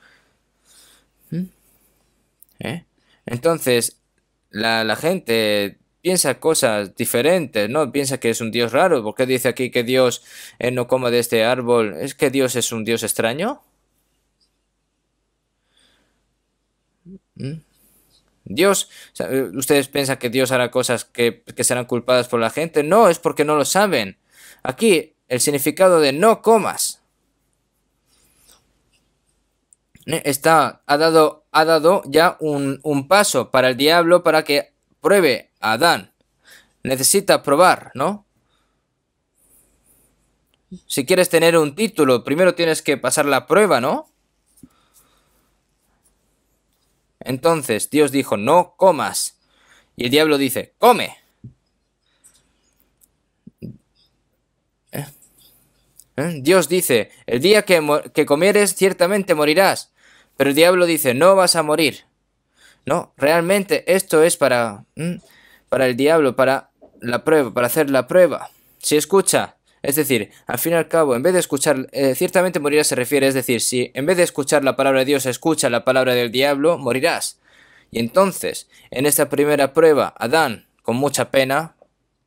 ¿Eh? Entonces, la gente piensa cosas diferentes, ¿no? Piensa que es un Dios raro. ¿Por qué dice aquí que Dios no coma de este árbol? ¿Es que Dios es un Dios extraño? Dios, ¿ustedes piensan que Dios hará cosas que serán culpadas por la gente? No, es porque no lo saben. Aquí, el significado de no comas ha dado ya un paso para el diablo para que pruebe a Adán. Necesita probar, ¿no? Si quieres tener un título, primero tienes que pasar la prueba, ¿no? Entonces Dios dijo: no comas. Y el diablo dice: come. Dios dice: el día que comieres ciertamente morirás. Pero el diablo dice: no vas a morir. No, realmente esto es para el diablo, para la prueba, para hacer la prueba. Si escucha, es decir, al fin y al cabo, en vez de escuchar, ciertamente morirás se refiere, es decir, si en vez de escuchar la palabra de Dios, escucha la palabra del diablo, morirás. Y entonces, en esta primera prueba, Adán, con mucha pena,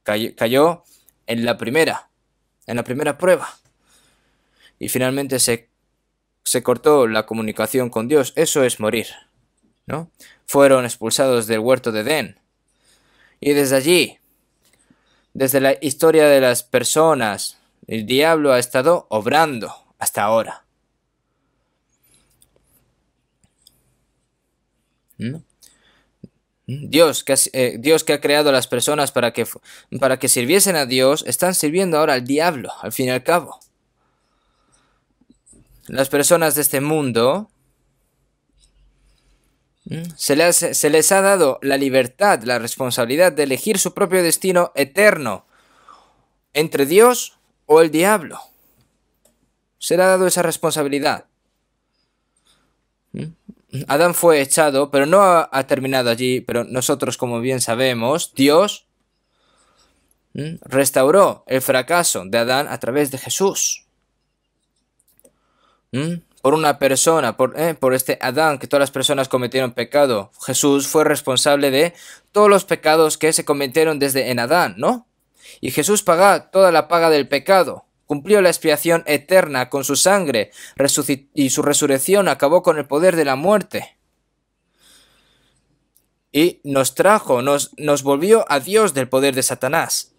cayó en la primera prueba. Y finalmente se cortó la comunicación con Dios. Eso es morir, ¿no? Fueron expulsados del huerto de Edén. Y desde allí, desde la historia de las personas, el diablo ha estado obrando hasta ahora. ¿No? Dios que ha creado a las personas para que sirviesen a Dios, están sirviendo ahora al diablo, al fin y al cabo. Las personas de este mundo se les ha dado la libertad, la responsabilidad de elegir su propio destino eterno entre Dios o el diablo. Se le ha dado esa responsabilidad. Adán fue echado, pero no ha terminado allí. Pero nosotros, como bien sabemos, Dios restauró el fracaso de Adán a través de Jesús. Por una persona, por este Adán, que todas las personas cometieron pecado. Jesús fue responsable de todos los pecados que se cometieron desde en Adán, ¿no? Y Jesús pagó toda la paga del pecado. Cumplió la expiación eterna con su sangre y su resurrección acabó con el poder de la muerte. Y nos volvió a Dios del poder de Satanás.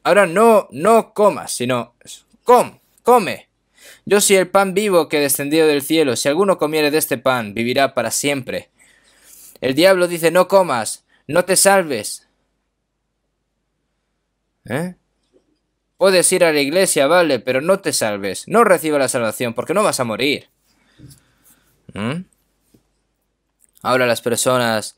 Ahora no comas, sino come. Yo soy el pan vivo que descendió del cielo. Si alguno comiere de este pan, vivirá para siempre. El diablo dice: no comas, no te salves. Puedes ir a la iglesia, vale, pero no te salves. No recibas la salvación porque no vas a morir. Ahora las personas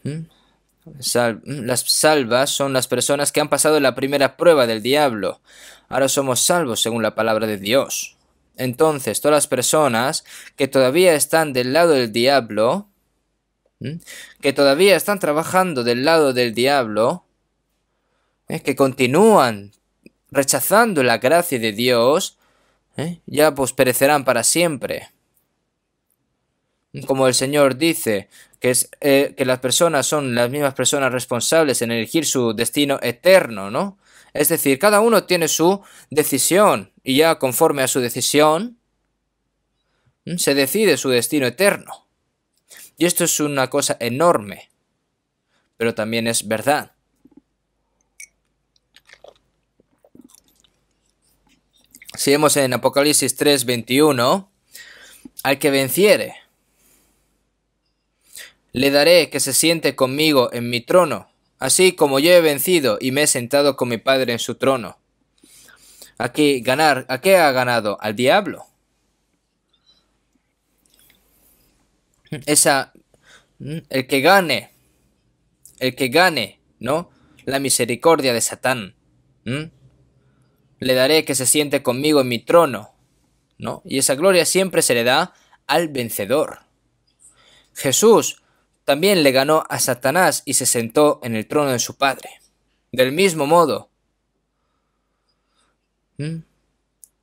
las salvas son las personas que han pasado la primera prueba del diablo. Ahora somos salvos según la palabra de Dios. Entonces, todas las personas que todavía están del lado del diablo, que todavía están trabajando del lado del diablo, que continúan rechazando la gracia de Dios, ya pues perecerán para siempre. Como el Señor dice, que las personas son las mismas personas responsables en elegir su destino eterno, ¿no? Es decir, cada uno tiene su decisión y ya conforme a su decisión se decide su destino eterno. Y esto es una cosa enorme, pero también es verdad. Si vemos en Apocalipsis 3:21, al que venciere, le daré que se siente conmigo en mi trono, así como yo he vencido y me he sentado con mi Padre en su trono. Aquí ganar, ¿a qué ha ganado? Al diablo. El que gane, ¿no? La misericordia de Satán. Le daré que se siente conmigo en mi trono, ¿no? Y esa gloria siempre se le da al vencedor. Jesús también le ganó a Satanás y se sentó en el trono de su Padre. Del mismo modo. No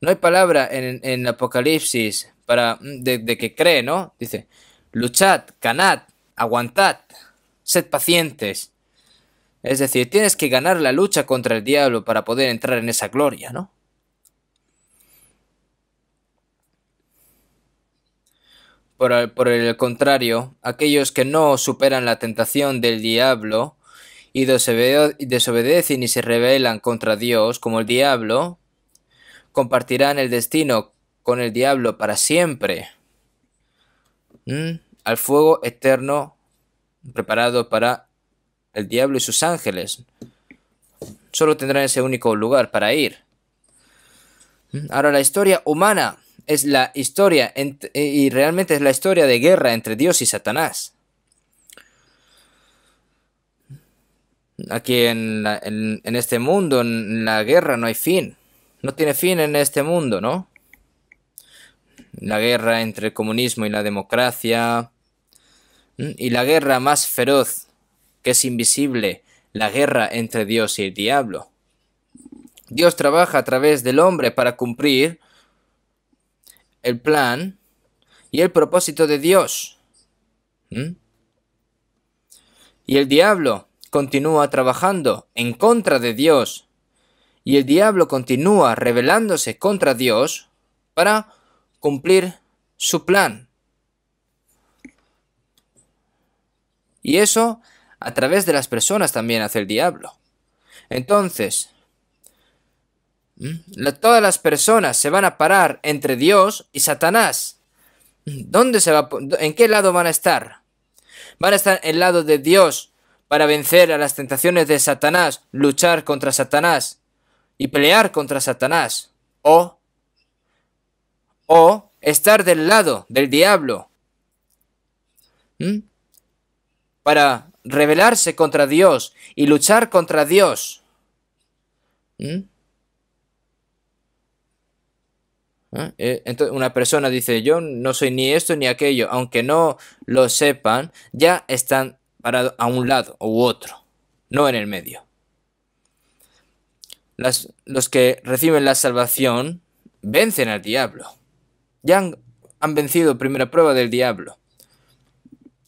hay palabra en Apocalipsis de que cree, ¿no? Dice, luchad, ganad, aguantad, sed pacientes. Es decir, tienes que ganar la lucha contra el diablo para poder entrar en esa gloria, ¿no? Por el contrario, aquellos que no superan la tentación del diablo y desobedecen y se rebelan contra Dios, como el diablo, compartirán el destino con el diablo para siempre, al fuego eterno preparado para el diablo y sus ángeles. Solo tendrán ese único lugar para ir. Ahora, la historia humana es la historia y realmente es la historia de guerra entre Dios y Satanás. Aquí en este mundo, en la guerra no hay fin. No tiene fin en este mundo, ¿no? La guerra entre el comunismo y la democracia. Y la guerra más feroz, que es invisible, la guerra entre Dios y el diablo. Dios trabaja a través del hombre para cumplir el plan y el propósito de Dios. Y el diablo continúa trabajando en contra de Dios. Y el diablo continúa rebelándose contra Dios para cumplir su plan. Y eso a través de las personas también hace el diablo. Entonces, todas las personas se van a parar entre Dios y Satanás. ¿En qué lado van a estar? ¿Van a estar en el lado de Dios para vencer a las tentaciones de Satanás, luchar contra Satanás y pelear contra Satanás? ¿O estar del lado del diablo para rebelarse contra Dios y luchar contra Dios? Entonces una persona dice, yo no soy ni esto ni aquello, aunque no lo sepan, ya están parados a un lado u otro, no en el medio. Los que reciben la salvación vencen al diablo. Ya han vencido primera prueba del diablo.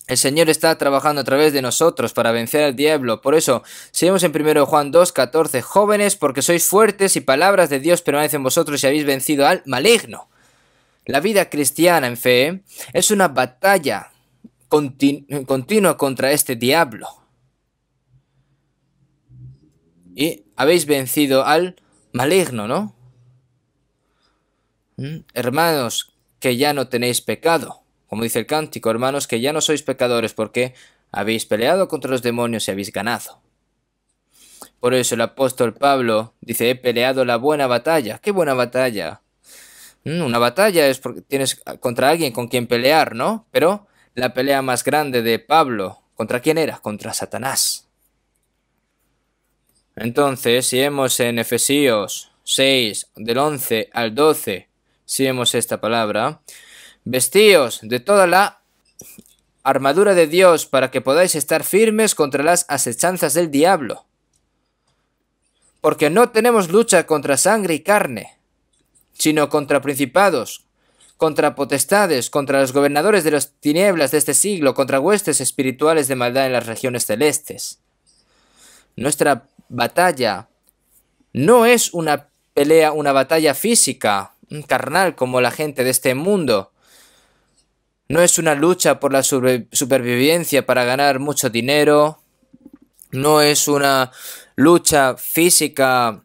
El Señor está trabajando a través de nosotros para vencer al diablo. Por eso, seguimos en 1 Juan 2:14. Jóvenes, porque sois fuertes y palabras de Dios permanecen en vosotros y habéis vencido al maligno. La vida cristiana en fe es una batalla continua contra este diablo. Y habéis vencido al maligno, ¿no? Hermanos, que ya no tenéis pecado. Como dice el cántico, hermanos, que ya no sois pecadores porque habéis peleado contra los demonios y habéis ganado. Por eso el apóstol Pablo dice, he peleado la buena batalla. ¿Qué buena batalla? Una batalla es porque tienes contra alguien con quien pelear, ¿no? Pero la pelea más grande de Pablo, ¿contra quién era? Contra Satanás. Entonces, si vemos en Efesios 6, del 11 al 12, si vemos esta palabra, vestíos de toda la armadura de Dios para que podáis estar firmes contra las asechanzas del diablo. Porque no tenemos lucha contra sangre y carne, sino contra principados, contra potestades, contra los gobernadores de las tinieblas de este siglo, contra huestes espirituales de maldad en las regiones celestes. Nuestra batalla no es una pelea, una batalla física, carnal como la gente de este mundo. No es una lucha por la supervivencia para ganar mucho dinero. No es una lucha física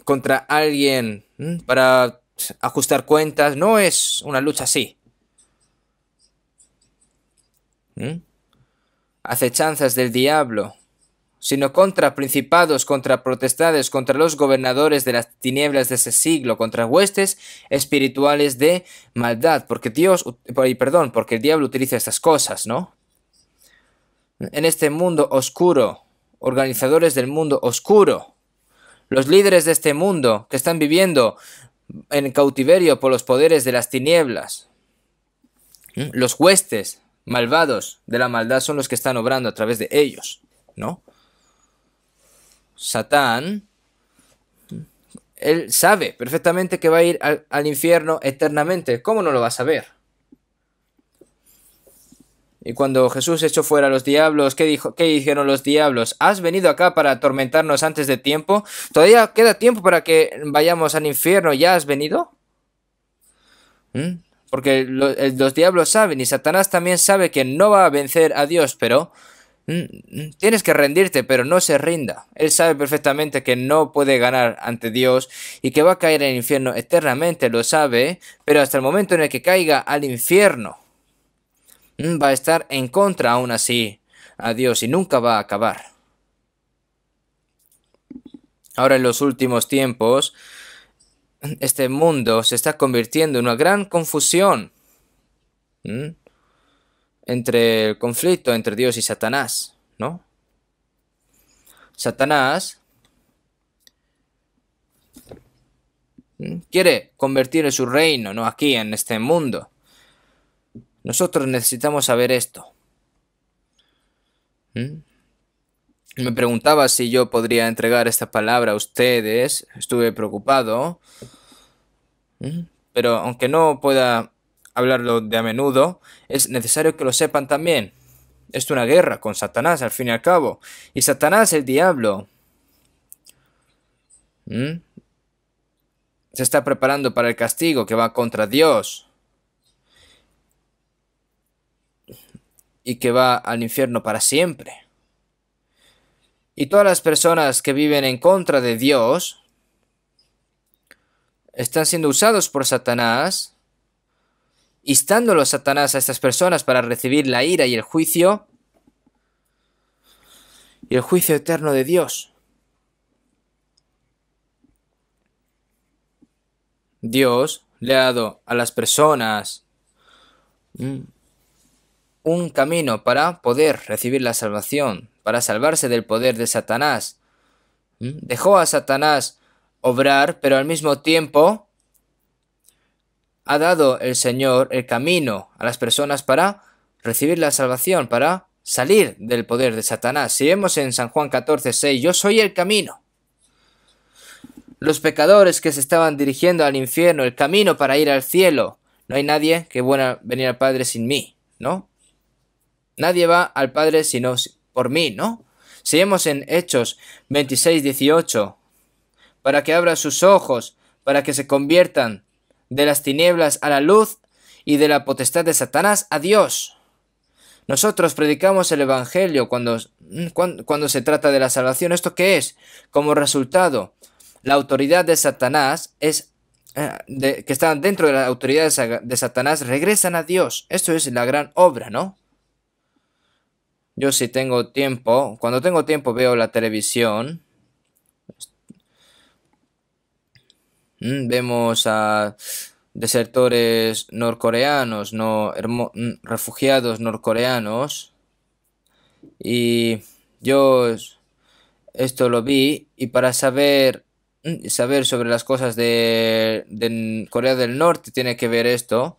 contra alguien para ajustar cuentas. No es una lucha así. Acechanzas del diablo, sino contra principados, contra potestades, contra los gobernadores de las tinieblas de ese siglo, contra huestes espirituales de maldad, porque porque el diablo utiliza estas cosas, ¿no? En este mundo oscuro, organizadores del mundo oscuro, los líderes de este mundo que están viviendo en cautiverio por los poderes de las tinieblas, los huestes malvados de la maldad son los que están obrando a través de ellos, ¿no? Satán, él sabe perfectamente que va a ir al infierno eternamente. ¿Cómo no lo va a saber? Y cuando Jesús echó fuera a los diablos, ¿qué dijeron los diablos? ¿Has venido acá para atormentarnos antes de tiempo? ¿Todavía queda tiempo para que vayamos al infierno? ¿Ya has venido? Porque los diablos saben y Satanás también sabe que no va a vencer a Dios, pero tienes que rendirte, pero no se rinda. Él sabe perfectamente que no puede ganar ante Dios y que va a caer en el infierno eternamente, lo sabe, pero hasta el momento en el que caiga al infierno, va a estar en contra aún así a Dios y nunca va a acabar. Ahora en los últimos tiempos, este mundo se está convirtiendo en una gran confusión entre el conflicto entre Dios y Satanás, ¿no? Satanás quiere convertir en su reino, ¿no? Aquí en este mundo. Nosotros necesitamos saber esto. Me preguntaba si yo podría entregar esta palabra a ustedes. Estuve preocupado. Pero aunque no pueda hablarlo de a menudo, es necesario que lo sepan también. Es una guerra con Satanás, al fin y al cabo. Y Satanás, el diablo, se está preparando para el castigo que va contra Dios. Y que va al infierno para siempre. Y todas las personas que viven en contra de Dios están siendo usados por Satanás, instándolo a Satanás a estas personas para recibir la ira y el juicio eterno de Dios. Dios le ha dado a las personas un camino para poder recibir la salvación, para salvarse del poder de Satanás. Dejó a Satanás obrar, pero al mismo tiempo ha dado el Señor el camino a las personas para recibir la salvación, para salir del poder de Satanás. Si vemos en San Juan 14:6, yo soy el camino. Los pecadores que se estaban dirigiendo al infierno, el camino para ir al cielo. No hay nadie que pueda venir al Padre sin mí, ¿no? Nadie va al Padre sino por mí, ¿no? Si vemos en Hechos 26:18, para que abra sus ojos, para que se conviertan de las tinieblas a la luz y de la potestad de Satanás a Dios. Nosotros predicamos el Evangelio cuando se trata de la salvación. ¿Esto qué es? Como resultado, la autoridad de Satanás que están dentro de la autoridad de Satanás regresan a Dios. Esto es la gran obra, ¿no? Yo si tengo tiempo, cuando tengo tiempo veo la televisión. Vemos a desertores norcoreanos, refugiados norcoreanos. Y yo esto lo vi y para saber sobre las cosas de Corea del Norte tiene que ver esto.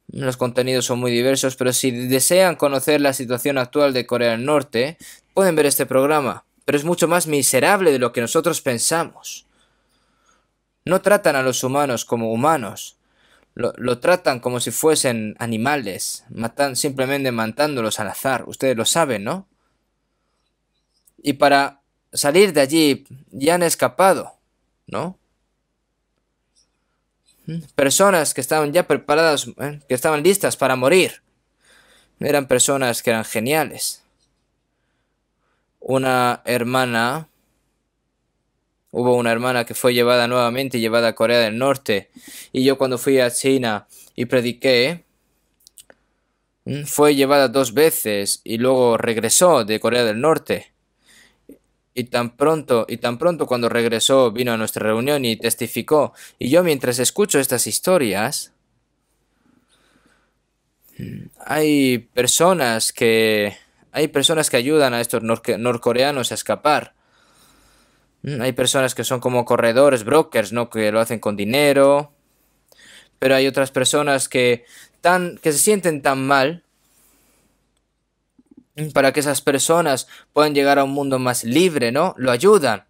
Los contenidos son muy diversos, pero si desean conocer la situación actual de Corea del Norte, pueden ver este programa. Pero es mucho más miserable de lo que nosotros pensamos. No tratan a los humanos como humanos. lo tratan como si fuesen animales, simplemente matándolos al azar. Ustedes lo saben, ¿no? Y para salir de allí ya han escapado, ¿no? Personas que estaban ya preparadas, que estaban listas para morir. Eran personas que eran geniales. Hubo una hermana que fue llevada nuevamente, llevada a Corea del Norte. Y yo cuando fui a China y prediqué, fue llevada 2 veces y luego regresó de Corea del Norte. Y tan pronto cuando regresó vino a nuestra reunión y testificó. Y yo mientras escucho estas historias, hay personas que ayudan a estos norcoreanos a escapar. Hay personas que son como corredores, brokers, ¿no? Que lo hacen con dinero. Pero hay otras personas que se sienten tan mal para que esas personas puedan llegar a un mundo más libre, ¿no? Lo ayudan.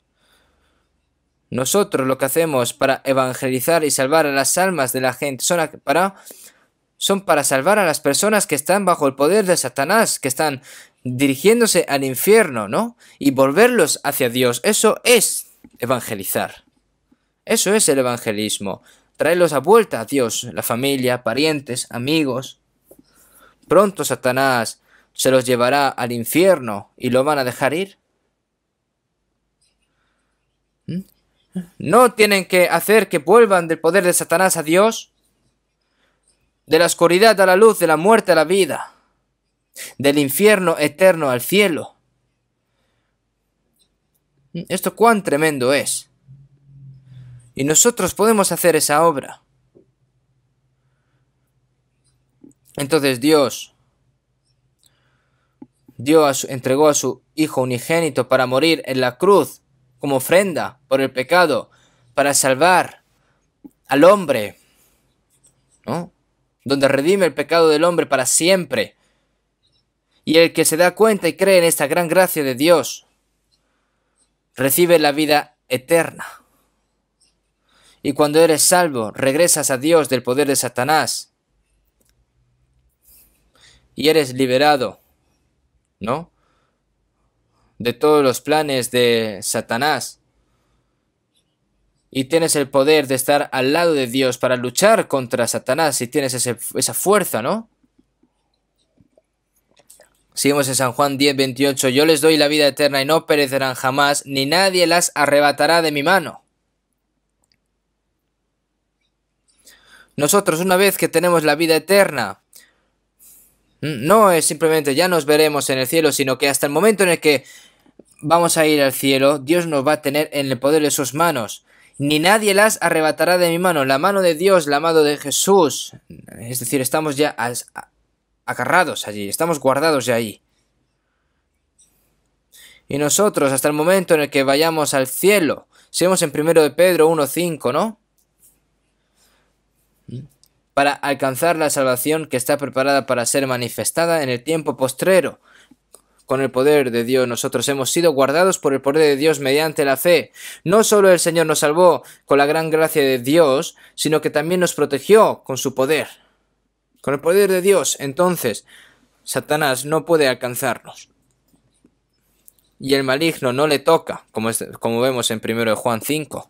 Nosotros lo que hacemos para evangelizar y salvar a las almas de la gente son para salvar a las personas que están bajo el poder de Satanás, que están dirigiéndose al infierno, ¿no? Y volverlos hacia Dios. Eso es evangelizar. Eso es el evangelismo. Traerlos a vuelta a Dios, la familia, parientes, amigos. Pronto Satanás se los llevará al infierno y lo van a dejar ir. ¿No tienen que hacer que vuelvan del poder de Satanás a Dios? De la oscuridad a la luz, de la muerte a la vida, del infierno eterno al cielo. Esto cuán tremendo es. Y nosotros podemos hacer esa obra. Entonces Dios entregó a su Hijo unigénito para morir en la cruz como ofrenda por el pecado, para salvar al hombre, ¿no? Donde redime el pecado del hombre para siempre. Y el que se da cuenta y cree en esta gran gracia de Dios, recibe la vida eterna. Y cuando eres salvo, regresas a Dios del poder de Satanás. Y eres liberado, ¿no? De todos los planes de Satanás. Y tienes el poder de estar al lado de Dios para luchar contra Satanás. Y tienes esa fuerza, ¿no? Seguimos en San Juan 10:28. Yo les doy la vida eterna y no perecerán jamás, ni nadie las arrebatará de mi mano. Nosotros, una vez que tenemos la vida eterna, no es simplemente ya nos veremos en el cielo, sino que hasta el momento en el que vamos a ir al cielo, Dios nos va a tener en el poder de sus manos. Ni nadie las arrebatará de mi mano. La mano de Dios, la mano de Jesús. Es decir, estamos ya agarrados allí, estamos guardados ya ahí. Y nosotros, hasta el momento en el que vayamos al cielo, seguimos en 1 de Pedro 1:5, ¿no? Para alcanzar la salvación que está preparada para ser manifestada en el tiempo postrero. Con el poder de Dios nosotros hemos sido guardados por el poder de Dios mediante la fe. No solo el Señor nos salvó con la gran gracia de Dios, sino que también nos protegió con su poder. Con el poder de Dios, entonces, Satanás no puede alcanzarnos. Y el maligno no le toca, como vemos en 1 de Juan 5.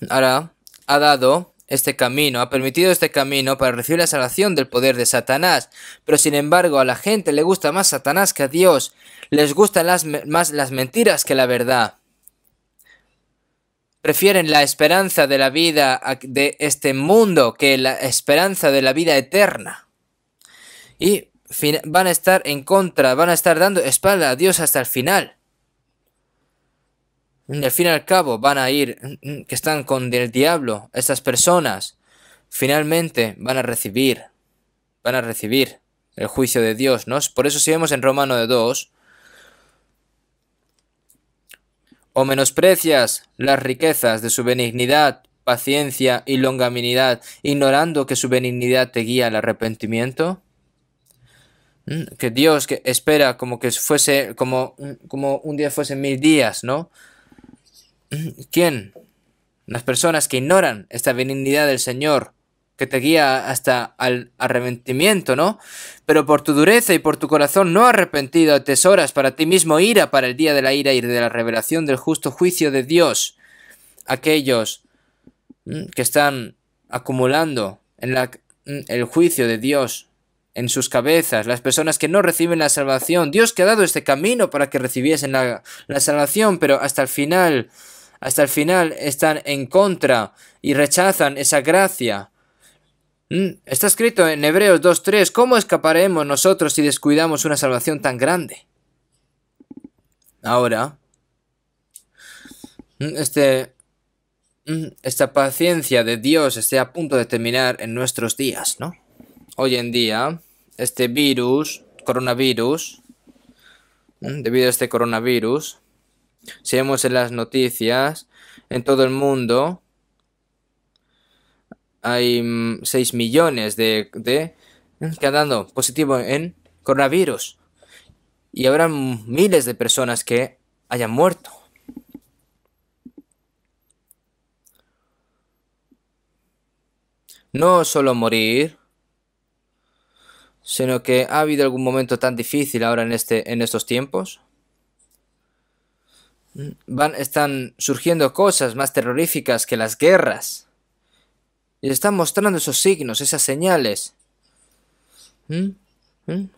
Ahora ha dado este camino, ha permitido este camino para recibir la salvación del poder de Satanás. Pero sin embargo a la gente le gusta más Satanás que a Dios. Les gustan más las mentiras que la verdad. Prefieren la esperanza de la vida de este mundo que la esperanza de la vida eterna. Y van a estar en contra, van a estar dando espalda a Dios hasta el final. Al fin y al cabo van a ir, que están con el diablo, estas personas, finalmente van a recibir el juicio de Dios, ¿no? Por eso si vemos en Romano 2, o menosprecias las riquezas de su benignidad, paciencia y longanimidad, ignorando que su benignidad te guía al arrepentimiento. Que Dios que espera como que fuese, como un día fuese 1000 días, ¿no? ¿Quién Las personas que ignoran esta benignidad del Señor, que te guía hasta al arrepentimiento, ¿no? Pero por tu dureza y por tu corazón no arrepentido atesoras para ti mismo ira para el día de la ira y de la revelación del justo juicio de Dios. Aquellos que están acumulando en el juicio de Dios en sus cabezas, las personas que no reciben la salvación. Dios que ha dado este camino para que recibiesen la salvación, pero hasta el final están en contra y rechazan esa gracia. Está escrito en Hebreos 2:3, ¿cómo escaparemos nosotros si descuidamos una salvación tan grande? Ahora, esta paciencia de Dios esté a punto de terminar en nuestros días, ¿no? Hoy en día, este coronavirus, debido a este coronavirus, si vemos en las noticias, en todo el mundo hay 6 millones de que han dado positivo en coronavirus. Y habrá miles de personas que hayan muerto. No solo morir, sino que ha habido algún momento tan difícil ahora en estos tiempos. Están surgiendo cosas más terroríficas que las guerras. Y están mostrando esos signos, esas señales.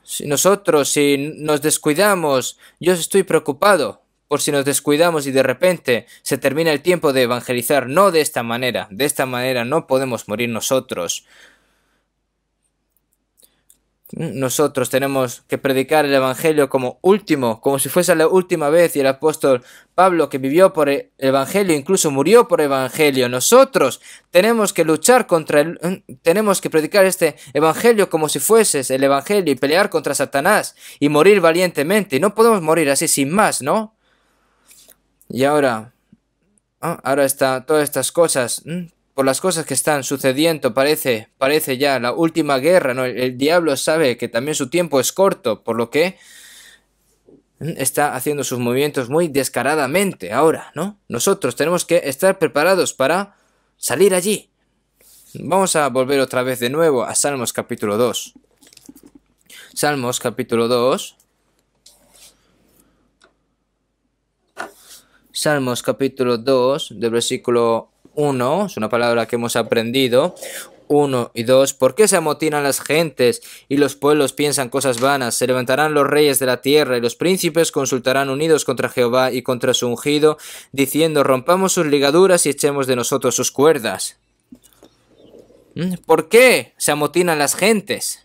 Si nos descuidamos, yo estoy preocupado por si nos descuidamos y de repente se termina el tiempo de evangelizar. No de esta manera. De esta manera no podemos morir nosotros. Nosotros tenemos que predicar el Evangelio como último, como si fuese la última vez, y el apóstol Pablo, que vivió por el Evangelio, incluso murió por el Evangelio. Nosotros tenemos que luchar tenemos que predicar este Evangelio como si fuese el Evangelio y pelear contra Satanás y morir valientemente. Y no podemos morir así sin más, ¿no? Y ahora está todas estas cosas. Por las cosas que están sucediendo, parece ya la última guerra, ¿no? El diablo sabe que también su tiempo es corto, por lo que está haciendo sus movimientos muy descaradamente ahora, ¿no? Nosotros tenemos que estar preparados para salir allí. Vamos a volver otra vez de nuevo a Salmos capítulo 2. Salmos capítulo 2. Salmos capítulo 2, del versículo 1, es una palabra que hemos aprendido, 1 y 2. ¿Por qué se amotinan las gentes y los pueblos piensan cosas vanas? Se levantarán los reyes de la tierra y los príncipes consultarán unidos contra Jehová y contra su ungido, diciendo, rompamos sus ligaduras y echemos de nosotros sus cuerdas. ¿Por qué se amotinan las gentes?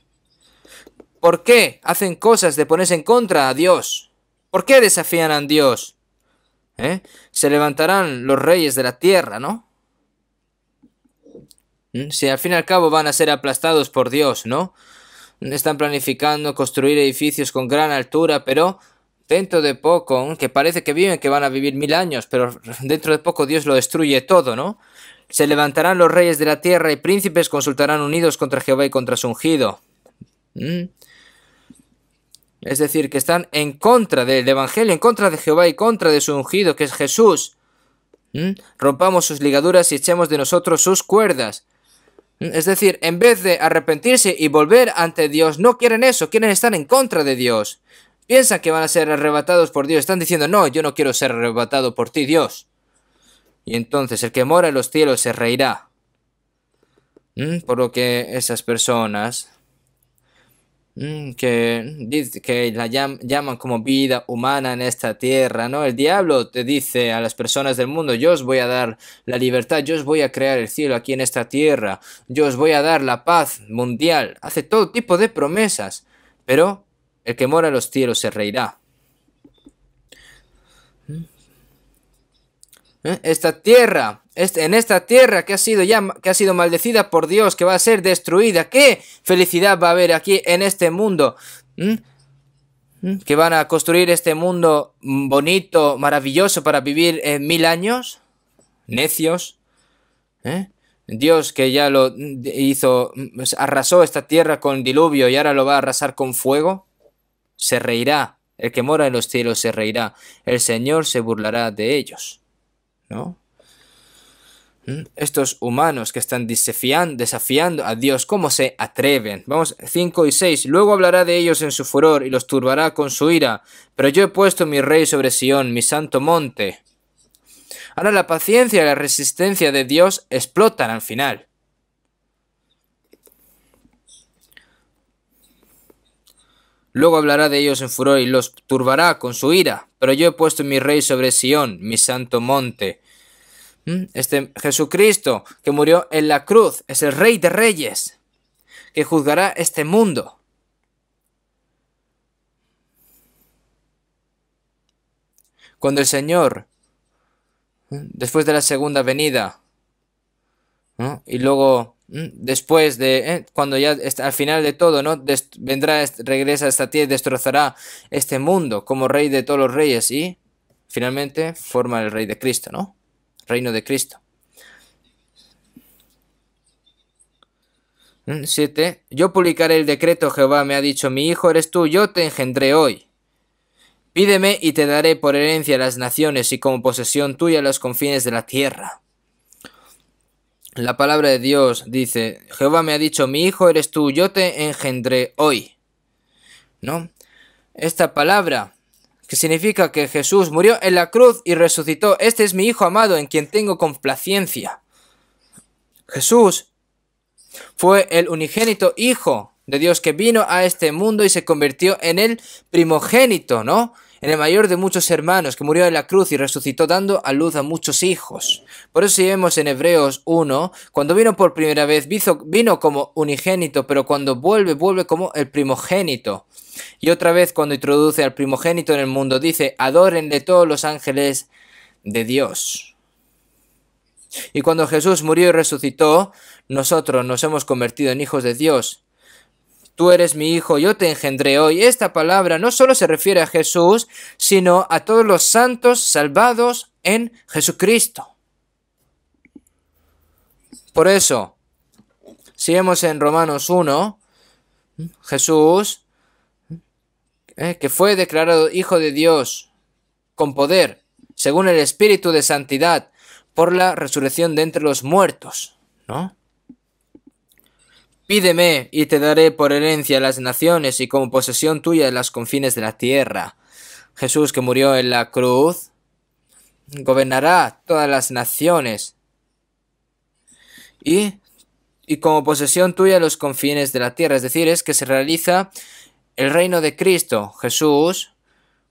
¿Por qué hacen cosas de ponerse en contra a Dios? ¿Por qué desafían a Dios? Se levantarán los reyes de la tierra, ¿no? Si al fin y al cabo van a ser aplastados por Dios, ¿no? Están planificando construir edificios con gran altura, pero dentro de poco, que parece que van a vivir 1000 años, pero dentro de poco Dios lo destruye todo, ¿no? Se levantarán los reyes de la tierra y príncipes consultarán unidos contra Jehová y contra su ungido. Es decir, que están en contra del Evangelio, en contra de Jehová y contra de su ungido, que es Jesús. Rompamos sus ligaduras y echemos de nosotros sus cuerdas. Es decir, en vez de arrepentirse y volver ante Dios, no quieren eso, quieren estar en contra de Dios. Piensan que van a ser arrebatados por Dios. Están diciendo, no, yo no quiero ser arrebatado por ti, Dios. Y entonces el que mora en los cielos se reirá. Por lo que esas personas que la llaman como vida humana en esta tierra, ¿no? El diablo te dice a las personas del mundo, yo os voy a dar la libertad, yo os voy a crear el cielo aquí en esta tierra, yo os voy a dar la paz mundial, hace todo tipo de promesas, pero el que mora en los cielos se reirá. En esta tierra que ha sido maldecida por Dios, que va a ser destruida, ¿qué felicidad va a haber aquí en este mundo? ¿Que van a construir este mundo bonito, maravilloso para vivir 1000 años? Necios. Dios que ya lo hizo, arrasó esta tierra con diluvio y ahora lo va a arrasar con fuego. Se reirá. El que mora en los cielos se reirá. El Señor se burlará de ellos, ¿no? Estos humanos que están desafiando a Dios, ¿cómo se atreven? Vamos, 5 y 6. Luego hablará de ellos en su furor y los turbará con su ira. Pero yo he puesto mi rey sobre Sión, mi santo monte. Ahora la paciencia y la resistencia de Dios explotan al final. Luego hablará de ellos en furor y los turbará con su ira. Pero yo he puesto mi rey sobre Sión, mi santo monte. Este Jesucristo que murió en la cruz es el Rey de Reyes, que juzgará este mundo. Cuando el Señor, después de la segunda venida, ¿no? Y luego después de cuando ya está al final de todo, ¿no? Vendrá, regresa a esta tierra y destrozará este mundo como Rey de todos los reyes y finalmente forma el Rey de Cristo, ¿no? Reino de Cristo. 7. Yo publicaré el decreto, Jehová me ha dicho, mi hijo eres tú, yo te engendré hoy. Pídeme y te daré por herencia las naciones y como posesión tuya los confines de la tierra. La palabra de Dios dice, Jehová me ha dicho, mi hijo eres tú, yo te engendré hoy. ¿No? Esta palabra, que significa que Jesús murió en la cruz y resucitó. Este es mi hijo amado en quien tengo complacencia. Jesús fue el unigénito Hijo de Dios que vino a este mundo y se convirtió en el primogénito, ¿no? En el mayor de muchos hermanos, que murió en la cruz y resucitó dando a luz a muchos hijos. Por eso si vemos en Hebreos 1, cuando vino por primera vez, vino como unigénito, pero cuando vuelve como el primogénito. Y otra vez cuando introduce al primogénito en el mundo, dice, adórenle todos los ángeles de Dios. Y cuando Jesús murió y resucitó, nosotros nos hemos convertido en hijos de Dios. Tú eres mi hijo, yo te engendré hoy. Esta palabra no solo se refiere a Jesús, sino a todos los santos salvados en Jesucristo. Por eso, si vemos en Romanos 1, Jesús, que fue declarado hijo de Dios con poder, según el Espíritu de Santidad, por la resurrección de entre los muertos, ¿no? Pídeme y te daré por herencia las naciones y como posesión tuya las confines de la tierra. Jesús que murió en la cruz gobernará todas las naciones y como posesión tuya los confines de la tierra. Es decir, es que se realiza el reino de Cristo. Jesús,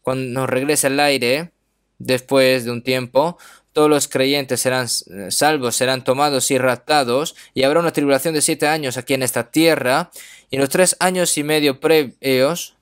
cuando regrese al aire, después de un tiempo, todos los creyentes serán salvos, serán tomados y raptados, y habrá una tribulación de 7 años aquí en esta tierra, y en los 3 años y medio previos,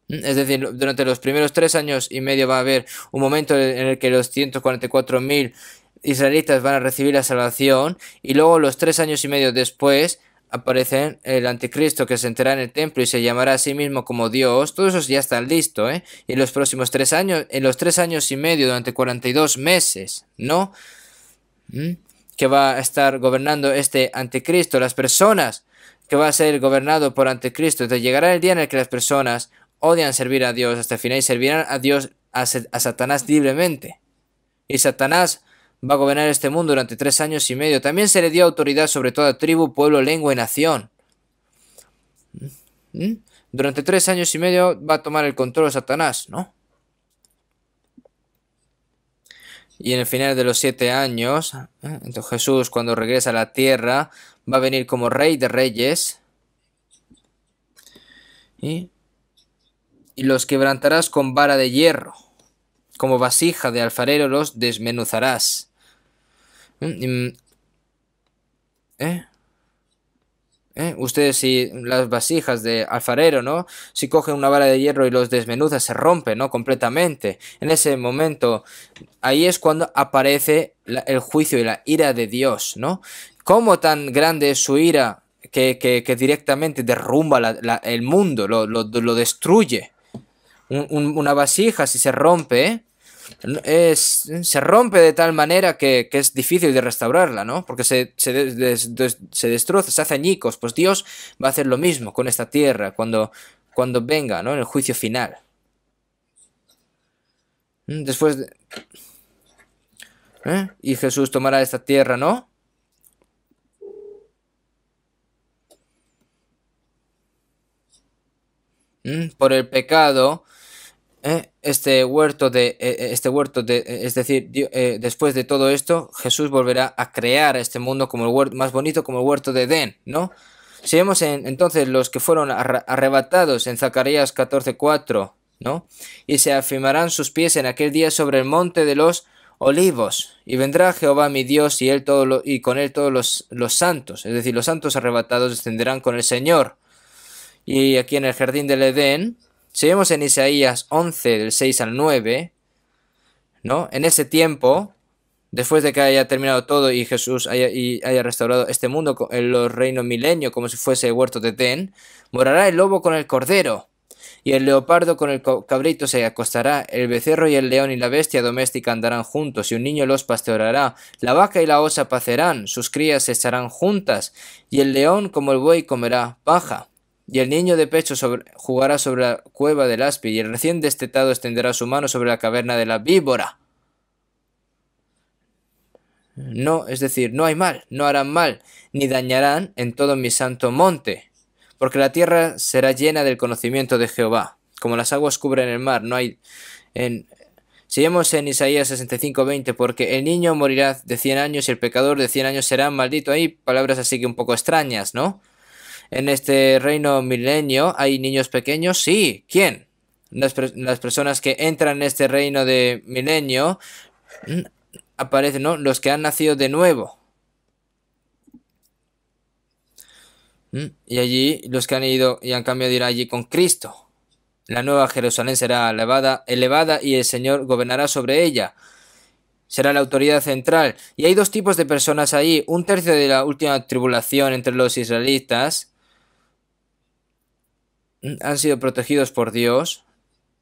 es decir, durante los primeros 3 años y medio va a haber un momento en el que los 144.000 israelitas van a recibir la salvación, y luego los 3 años y medio después aparece el anticristo que se enterará en el templo y se llamará a sí mismo como Dios. Todo eso ya está listo, Y en los próximos 3 años, en los 3 años y medio, durante 42 meses, ¿no? Que va a estar gobernando este anticristo, las personas que va a ser gobernado por anticristo. Entonces llegará el día en el que las personas odian servir a Dios hasta el final y servirán a Dios, a Satanás libremente. Y Satanás va a gobernar este mundo durante 3 años y medio. También se le dio autoridad sobre toda tribu, pueblo, lengua y nación. Durante 3 años y medio va a tomar el control de Satanás, ¿no? Y en el final de los 7 años, entonces Jesús, cuando regresa a la tierra, va a venir como Rey de Reyes. Y los quebrantarás con vara de hierro. Como vasija de alfarero los desmenuzarás. Ustedes si las vasijas de alfarero, ¿no? Si cogen una vara de hierro y los desmenuzan, se rompen, ¿no? Completamente. En ese momento, ahí es cuando aparece el juicio y la ira de Dios, ¿no? ¿Cómo tan grande es su ira que directamente derrumba el mundo, lo destruye? Una vasija, si se rompe, se rompe de tal manera que es difícil de restaurarla, ¿no? Porque se destroza, se hace añicos. Pues Dios va a hacer lo mismo con esta tierra cuando venga, ¿no? En el juicio final. Después Y Jesús tomará esta tierra, ¿no? Por el pecado, es decir, después de todo esto, Jesús volverá a crear este mundo como el huerto más bonito, como el huerto de Edén, ¿no? Si vemos entonces los que fueron arrebatados en Zacarías 14:4, ¿no? Y se afirmarán sus pies en aquel día sobre el monte de los olivos, y vendrá Jehová mi Dios y y con él todos los santos, es decir, los santos arrebatados descenderán con el Señor. Y aquí en el jardín del Edén, si vemos en Isaías 11 del 6 al 9, ¿no? En ese tiempo, después de que haya terminado todo y Jesús haya restaurado este mundo en los reinos milenios como si fuese el huerto de Edén, morará el lobo con el cordero, y el leopardo con el cabrito se acostará, el becerro y el león y la bestia doméstica andarán juntos, y un niño los pastoreará, la vaca y la osa pacerán, sus crías estarán juntas, y el león como el buey comerá paja. Y el niño de pecho jugará sobre la cueva del áspid, y el recién destetado extenderá su mano sobre la caverna de la víbora. No, es decir, no hay mal, no harán mal, ni dañarán en todo mi santo monte, porque la tierra será llena del conocimiento de Jehová, como las aguas cubren el mar. No hay si vemos en Isaías 65:20, porque el niño morirá de 100 años y el pecador de 100 años será maldito. Hay palabras así que un poco extrañas, ¿no? En este reino milenio hay niños pequeños, sí. ¿Quién? Las personas que entran en este reino de milenio aparecen, ¿no? Los que han nacido de nuevo. Y allí los que han ido y han cambiado irán allí con Cristo. La nueva Jerusalén será elevada y el Señor gobernará sobre ella. Será la autoridad central. Y hay dos tipos de personas ahí. Un tercio de la última tribulación entre los israelitas han sido protegidos por Dios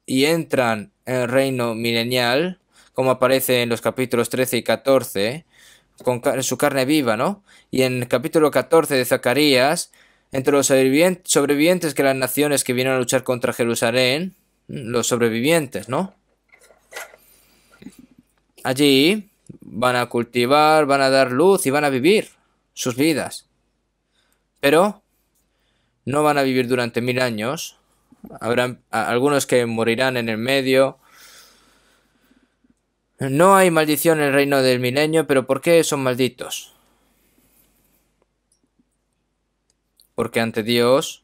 y entran en el reino milenial, como aparece en los capítulos 13 y 14, con su carne viva, ¿no? Y en el capítulo 14 de Zacarías, entre los sobrevivientes que las naciones que vienen a luchar contra Jerusalén, los sobrevivientes, ¿no? Allí van a cultivar, van a dar luz y van a vivir sus vidas. Pero no van a vivir durante 1000 años. Habrán algunos que morirán en el medio. No hay maldición en el reino del milenio, pero ¿por qué son malditos? Porque ante Dios,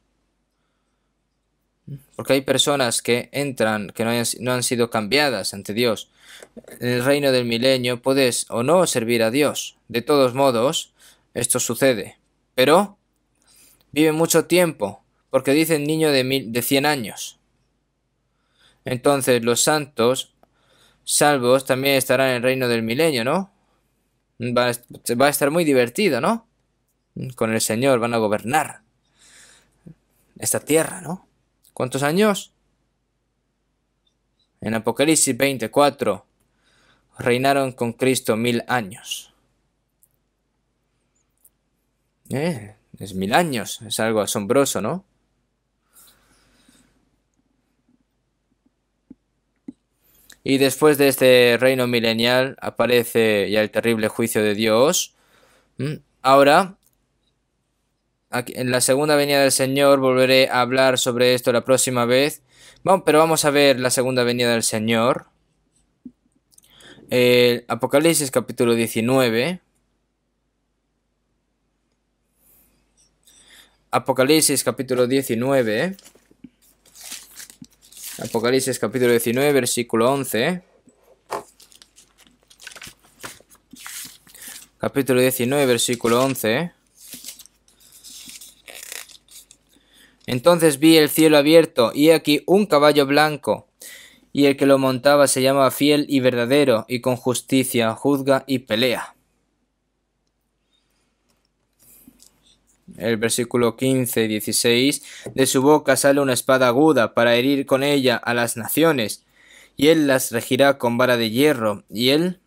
porque hay personas que entran, que no han sido cambiadas ante Dios. En el reino del milenio puedes o no servir a Dios. De todos modos, esto sucede. Pero vive mucho tiempo, porque dicen niño de 100 años. Entonces los santos salvos también estarán en el reino del milenio, ¿no? Va a estar muy divertido, ¿no? Con el Señor van a gobernar esta tierra, ¿no? ¿Cuántos años? En Apocalipsis 24 reinaron con Cristo 1000 años. Es 1000 años, es algo asombroso, ¿no? Y después de este reino milenial aparece ya el terrible juicio de Dios. Ahora, en la segunda venida del Señor volveré a hablar sobre esto la próxima vez. Pero vamos a ver la segunda venida del Señor. Apocalipsis capítulo 19. Apocalipsis capítulo 19. Apocalipsis capítulo 19, versículo 11. Capítulo 19, versículo 11. Entonces vi el cielo abierto, y aquí un caballo blanco, y el que lo montaba se llama Fiel y Verdadero, y con justicia juzga y pelea. El versículo 15 y 16, de su boca sale una espada aguda para herir con ella a las naciones, y él las regirá con vara de hierro, y él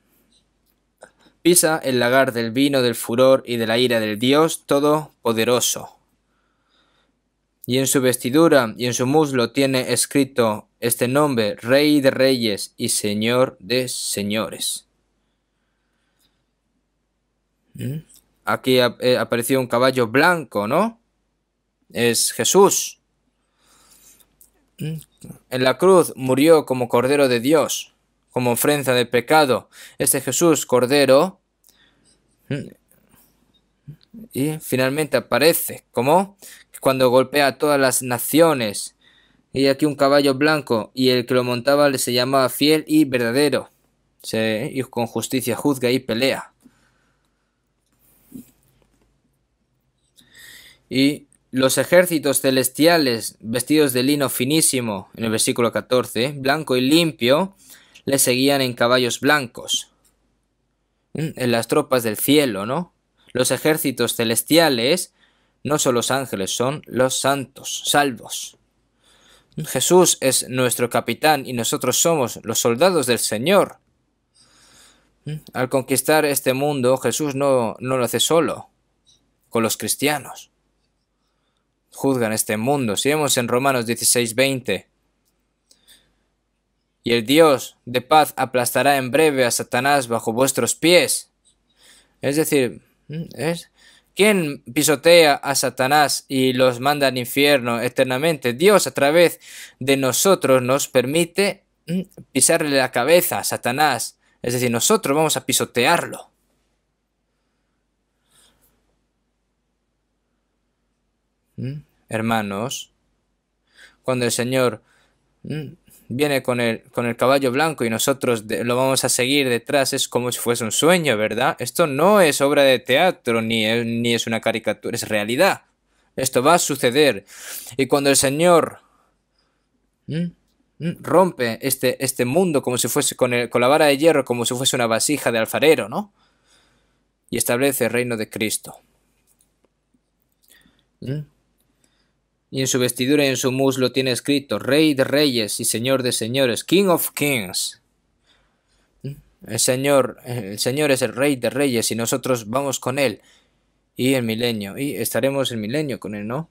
pisa el lagar del vino del furor y de la ira del Dios Todopoderoso. Y en su vestidura y en su muslo tiene escrito este nombre: Rey de Reyes y Señor de Señores. ¿Mm? Aquí apareció un caballo blanco, ¿no? Es Jesús. ¿Mm? En la cruz murió como Cordero de Dios, como ofrenda de pecado. Este Jesús, Cordero, ¿mm? Y finalmente aparece, como cuando golpea a todas las naciones. Y aquí un caballo blanco, y el que lo montaba se llamaba fiel y verdadero. Y con justicia juzga y pelea. Y los ejércitos celestiales, vestidos de lino finísimo, en el versículo 14, blanco y limpio, le seguían en caballos blancos. En las tropas del cielo, ¿no? Los ejércitos celestiales no son los ángeles, son los santos, salvos. Jesús es nuestro capitán y nosotros somos los soldados del Señor. Al conquistar este mundo, Jesús no lo hace solo, con los cristianos. Juzgan este mundo. Si vemos en Romanos 16:20, y el Dios de paz aplastará en breve a Satanás bajo vuestros pies. Es decir, ¿quién pisotea a Satanás y los manda al infierno eternamente? Dios a través de nosotros nos permite pisarle la cabeza a Satanás. Es decir, nosotros vamos a pisotearlo. Hermanos, cuando el Señor viene con el caballo blanco y nosotros lo vamos a seguir detrás, es como si fuese un sueño, ¿verdad? Esto no es obra de teatro ni es una caricatura, es realidad. Esto va a suceder. Y cuando el Señor rompe este mundo como si fuese con la vara de hierro, como si fuese una vasija de alfarero, ¿no? Y establece el reino de Cristo. Y en su vestidura y en su muslo tiene escrito Rey de Reyes y Señor de Señores, King of Kings. El Señor es el Rey de Reyes y nosotros vamos con Él. Y el milenio. Y estaremos el milenio con Él, ¿no?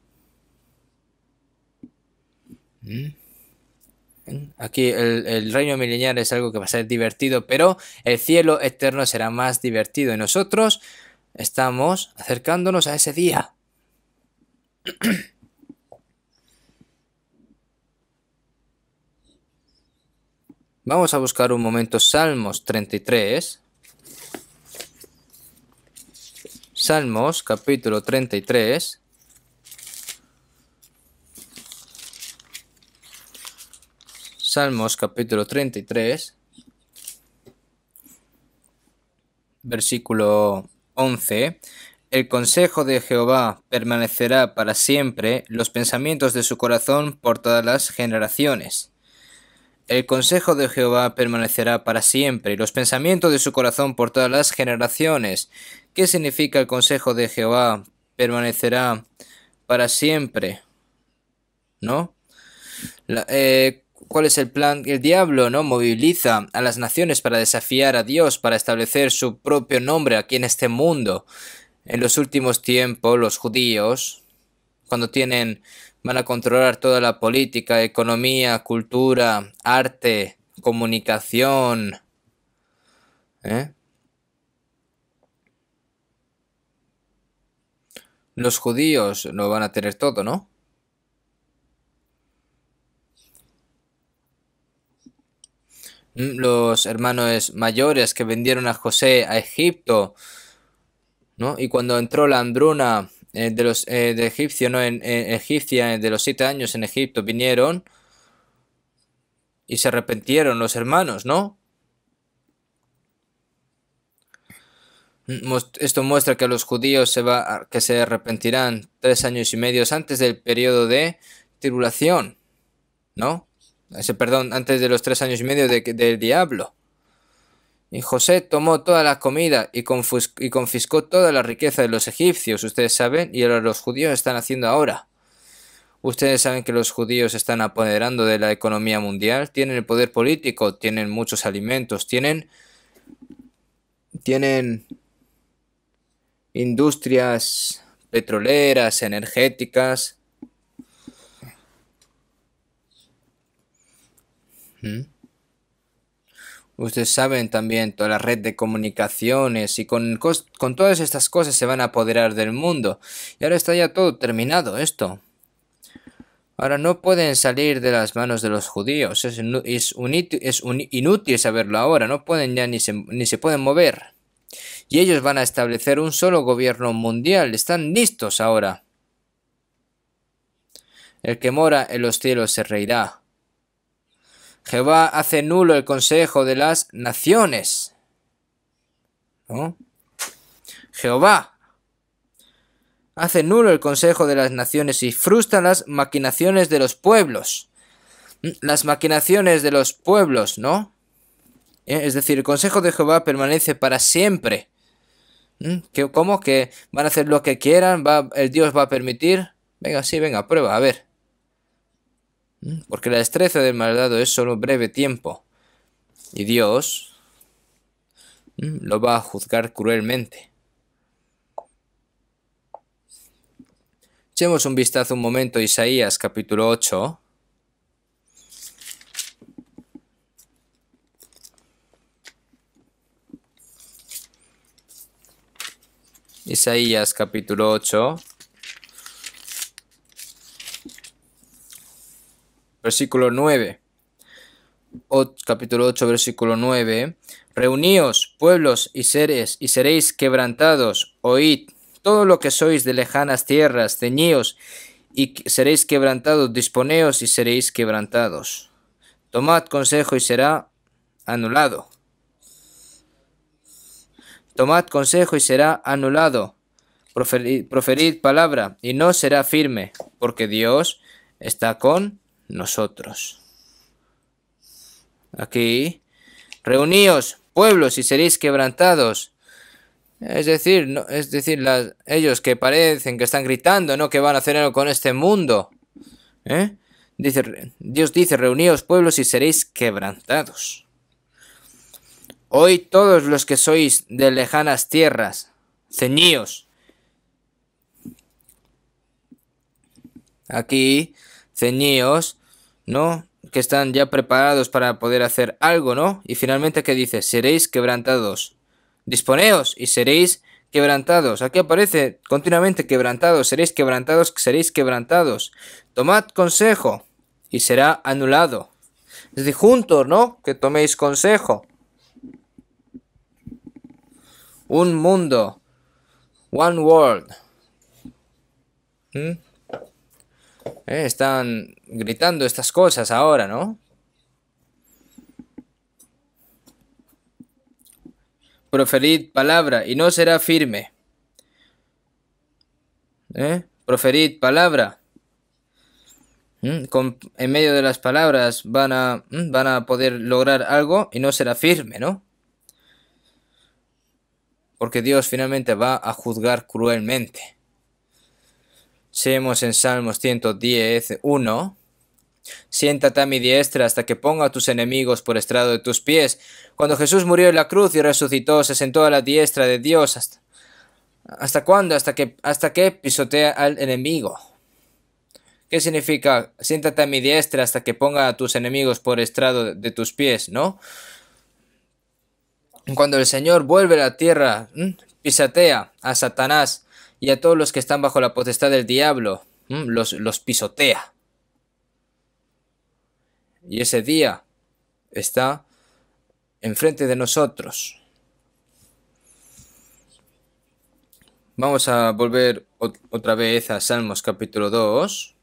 Aquí el reino milenial es algo que va a ser divertido, pero el cielo eterno será más divertido. Y nosotros estamos acercándonos a ese día. Vamos a buscar un momento Salmos 33. Salmos capítulo 33. Salmos capítulo 33. Versículo 11. El consejo de Jehová permanecerá para siempre, los pensamientos de su corazón por todas las generaciones. El consejo de Jehová permanecerá para siempre, y los pensamientos de su corazón por todas las generaciones. ¿Qué significa el consejo de Jehová permanecerá para siempre? ¿No? ¿Cuál es el plan? El diablo, ¿no? Moviliza a las naciones para desafiar a Dios, para establecer su propio nombre aquí en este mundo. En los últimos tiempos, los judíos, cuando van a controlar toda la política, economía, cultura, arte, comunicación. Los judíos lo van a tener todo, ¿no? Los hermanos mayores que vendieron a José a Egipto, ¿no? Y cuando entró la hambruna de egipcio, ¿no? Egipcia, de los 7 años en Egipto, vinieron y se arrepintieron los hermanos, ¿no? Esto muestra que los judíos que se arrepentirán 3 años y medio antes del periodo de tribulación, ¿no? Perdón, antes de los 3 años y medio del diablo. Y José tomó toda la comida y confiscó toda la riqueza de los egipcios, ustedes saben, y ahora los judíos están haciendo ahora. Ustedes saben que los judíos están apoderando de la economía mundial, tienen el poder político, tienen muchos alimentos, tienen industrias petroleras, energéticas. Ustedes saben también toda la red de comunicaciones y con todas estas cosas se van a apoderar del mundo. Y ahora está ya todo terminado esto. Ahora no pueden salir de las manos de los judíos. Es inútil saberlo ahora. No pueden ya ni se pueden mover. Y ellos van a establecer un solo gobierno mundial. Están listos ahora. El que mora en los cielos se reirá. Jehová hace nulo el consejo de las naciones. ¿No? Jehová hace nulo el consejo de las naciones y frustra las maquinaciones de los pueblos. Las maquinaciones de los pueblos, ¿no? Es decir, el consejo de Jehová permanece para siempre. ¿Cómo? ¿Que van a hacer lo que quieran? ¿El Dios va a permitir? Venga, sí, venga, prueba, a ver. Porque la destreza del malvado es solo breve tiempo. Y Dios lo va a juzgar cruelmente. Echemos un vistazo un momento a Isaías capítulo 8. Isaías capítulo 8. Versículo 9. Capítulo 8, versículo 9. Reuníos, pueblos y seres, y seréis quebrantados. Oíd, todo lo que sois de lejanas tierras, ceñíos, y seréis quebrantados. Disponeos y seréis quebrantados. Tomad consejo y será anulado. Tomad consejo y será anulado. Proferid palabra y no será firme, porque Dios está con nosotros. Aquí, reuníos, pueblos, y seréis quebrantados. Es decir, ellos que parecen que están gritando, no que van a hacer algo con este mundo. Dios dice, reuníos, pueblos, y seréis quebrantados. Hoy todos los que sois de lejanas tierras, ceñíos. Aquí, ceñíos, ¿no? Que están ya preparados para poder hacer algo, ¿no? Y finalmente, ¿qué dice? Seréis quebrantados. Disponeos y seréis quebrantados. Aquí aparece continuamente quebrantados. Seréis quebrantados, seréis quebrantados. Tomad consejo y será anulado. Es decir, juntos, ¿no? Que toméis consejo. Un mundo. One world. Están gritando estas cosas ahora, ¿no? Proferid palabra y no será firme. Proferid palabra. En medio de las palabras van a poder lograr algo y no será firme, ¿no? Porque Dios finalmente va a juzgar cruelmente. Seamos en Salmos 110, 1. Siéntate a mi diestra hasta que ponga a tus enemigos por estrado de tus pies. Cuando Jesús murió en la cruz y resucitó, se sentó a la diestra de Dios. ¿Hasta cuándo? Hasta que pisotea al enemigo. ¿Qué significa? Siéntate a mi diestra hasta que ponga a tus enemigos por estrado de tus pies, ¿no? Cuando el Señor vuelve a la tierra, pisotea a Satanás y a todos los que están bajo la potestad del diablo, los pisotea. Y ese día está enfrente de nosotros. Vamos a volver otra vez a Salmos capítulo 2.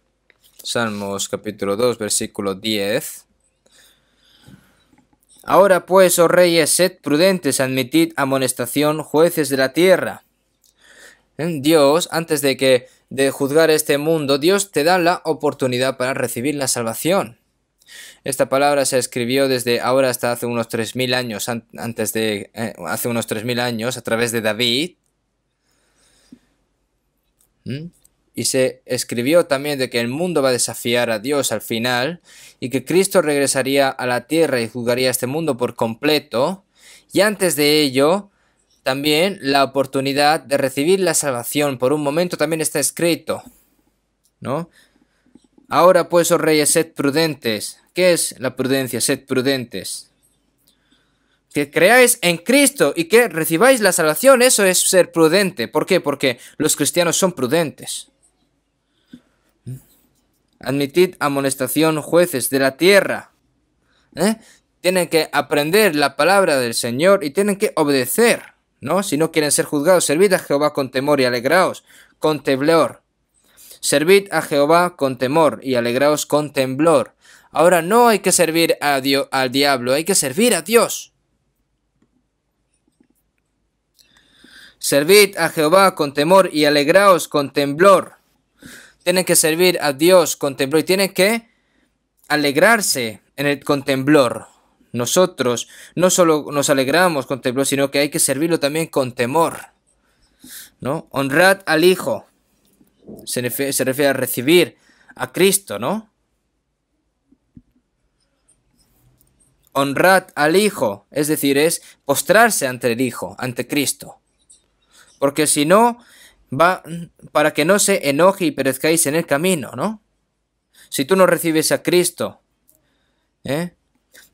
Salmos capítulo 2, versículo 10. Ahora pues, oh reyes, sed prudentes, admitid amonestación, jueces de la tierra. Dios, antes de juzgar este mundo, Dios te da la oportunidad para recibir la salvación. Esta palabra se escribió desde ahora hasta hace unos 3000 años, hace unos 3000 años, a través de David. Y se escribió también de que el mundo va a desafiar a Dios al final y que Cristo regresaría a la tierra y juzgaría este mundo por completo. Y antes de ello, también la oportunidad de recibir la salvación por un momento también está escrito, ¿no? Ahora pues, oh reyes, sed prudentes. ¿Qué es la prudencia? Sed prudentes. Que creáis en Cristo y que recibáis la salvación, eso es ser prudente. ¿Por qué? Porque los cristianos son prudentes. Admitid amonestación, jueces de la tierra. Tienen que aprender la palabra del Señor y tienen que obedecer, ¿no? Si no quieren ser juzgados, servid a Jehová con temor y alegraos con temblor. Servid a Jehová con temor y alegraos con temblor. Ahora no hay que servir al diablo, hay que servir a Dios. Servid a Jehová con temor y alegraos con temblor. Tienen que servir a Dios con temblor y tienen que alegrarse con temblor. Nosotros no solo nos alegramos con temblor, sino que hay que servirlo también con temor, ¿no? Honrad al Hijo. Se refiere a recibir a Cristo, ¿no? Honrad al Hijo, es decir, es postrarse ante el Hijo, ante Cristo. Porque si no, va para que no se enoje y perezcáis en el camino, ¿no? Si tú no recibes a Cristo,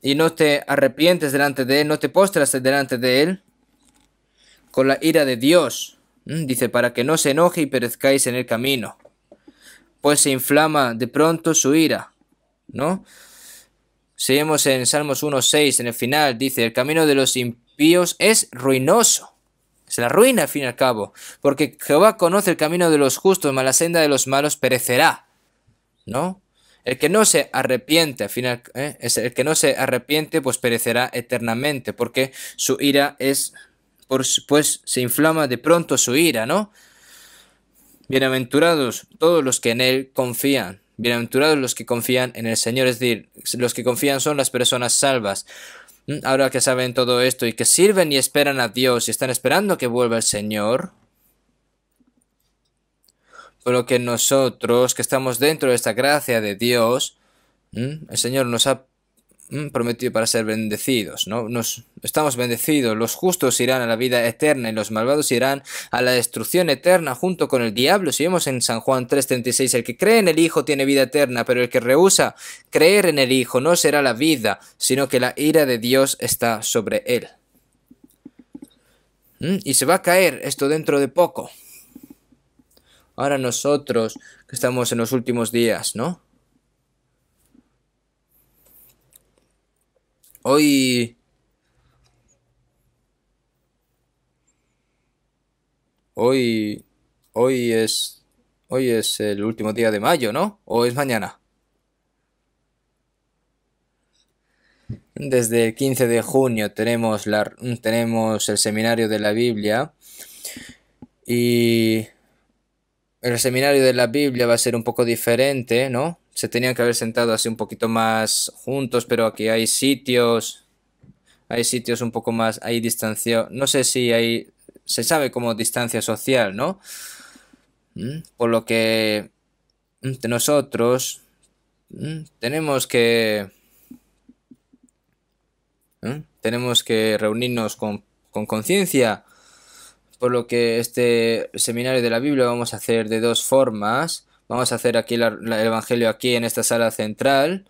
y no te arrepientes delante de Él, no te postras delante de Él, con la ira de Dios, dice, para que no se enoje y perezcáis en el camino, pues se inflama de pronto su ira, ¿no? Seguimos en Salmos 1:6, en el final, dice, el camino de los impíos es ruinoso. Es la ruina al fin y al cabo, porque Jehová conoce el camino de los justos, mas la senda de los malos perecerá, ¿no? El que no se arrepiente, al final, es el que no se arrepiente, pues perecerá eternamente, porque su ira es, pues se inflama de pronto su ira, ¿no? Bienaventurados todos los que en Él confían. Bienaventurados los que confían en el Señor, es decir, los que confían son las personas salvas. Ahora que saben todo esto y que sirven y esperan a Dios y están esperando que vuelva el Señor, por lo que nosotros que estamos dentro de esta gracia de Dios, el Señor nos ha prometido para ser bendecidos, ¿no? Estamos bendecidos, los justos irán a la vida eterna y los malvados irán a la destrucción eterna junto con el diablo. Si vemos en San Juan 3:36, el que cree en el Hijo tiene vida eterna, pero el que rehúsa creer en el Hijo no será la vida, sino que la ira de Dios está sobre él. Y se va a caer esto dentro de poco. Ahora nosotros que estamos en los últimos días, ¿no? Hoy Hoy, hoy es, hoy es el último día de mayo, ¿no? ¿O es mañana? Desde el 15 de junio tenemos el seminario de la Biblia y el seminario de la Biblia va a ser un poco diferente, ¿no? Se tenían que haber sentado así un poquito más juntos, pero aquí hay sitios un poco más, hay distancia, no sé si se sabe como distancia social, ¿no? Por lo que nosotros tenemos que reunirnos con conciencia, por lo que este seminario de la Biblia vamos a hacer de dos formas. Vamos a hacer aquí el Evangelio aquí en esta sala central,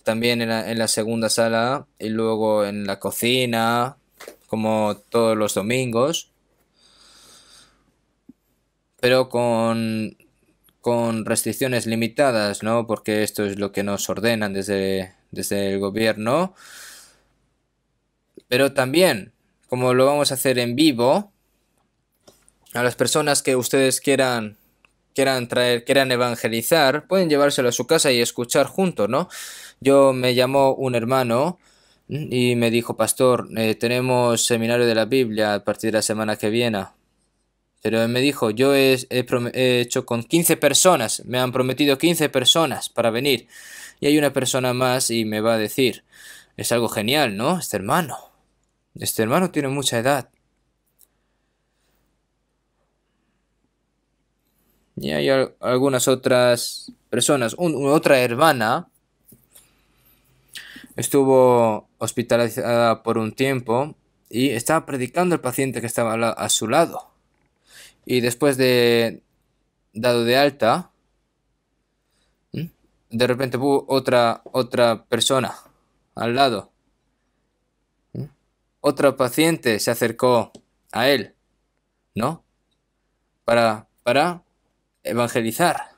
también en la segunda sala y luego en la cocina, como todos los domingos, pero con restricciones limitadas, ¿no? Porque esto es lo que nos ordenan desde el gobierno. Pero también, como lo vamos a hacer en vivo, a las personas que ustedes quieran traer, quieran evangelizar, pueden llevárselo a su casa y escuchar juntos, ¿no? Me llamó un hermano y me dijo, pastor, tenemos seminario de la Biblia a partir de la semana que viene. Pero él me dijo, yo he hecho con 15 personas, me han prometido 15 personas para venir. Y hay una persona más y me va a decir, es algo genial, ¿no? Este hermano tiene mucha edad. Y hay algunas otras personas. Otra hermana estuvo hospitalizada por un tiempo y estaba predicando al paciente que estaba a su lado. Y después de dado de alta, de repente hubo otra persona al lado. Otro paciente se acercó a él, ¿no? Para evangelizar.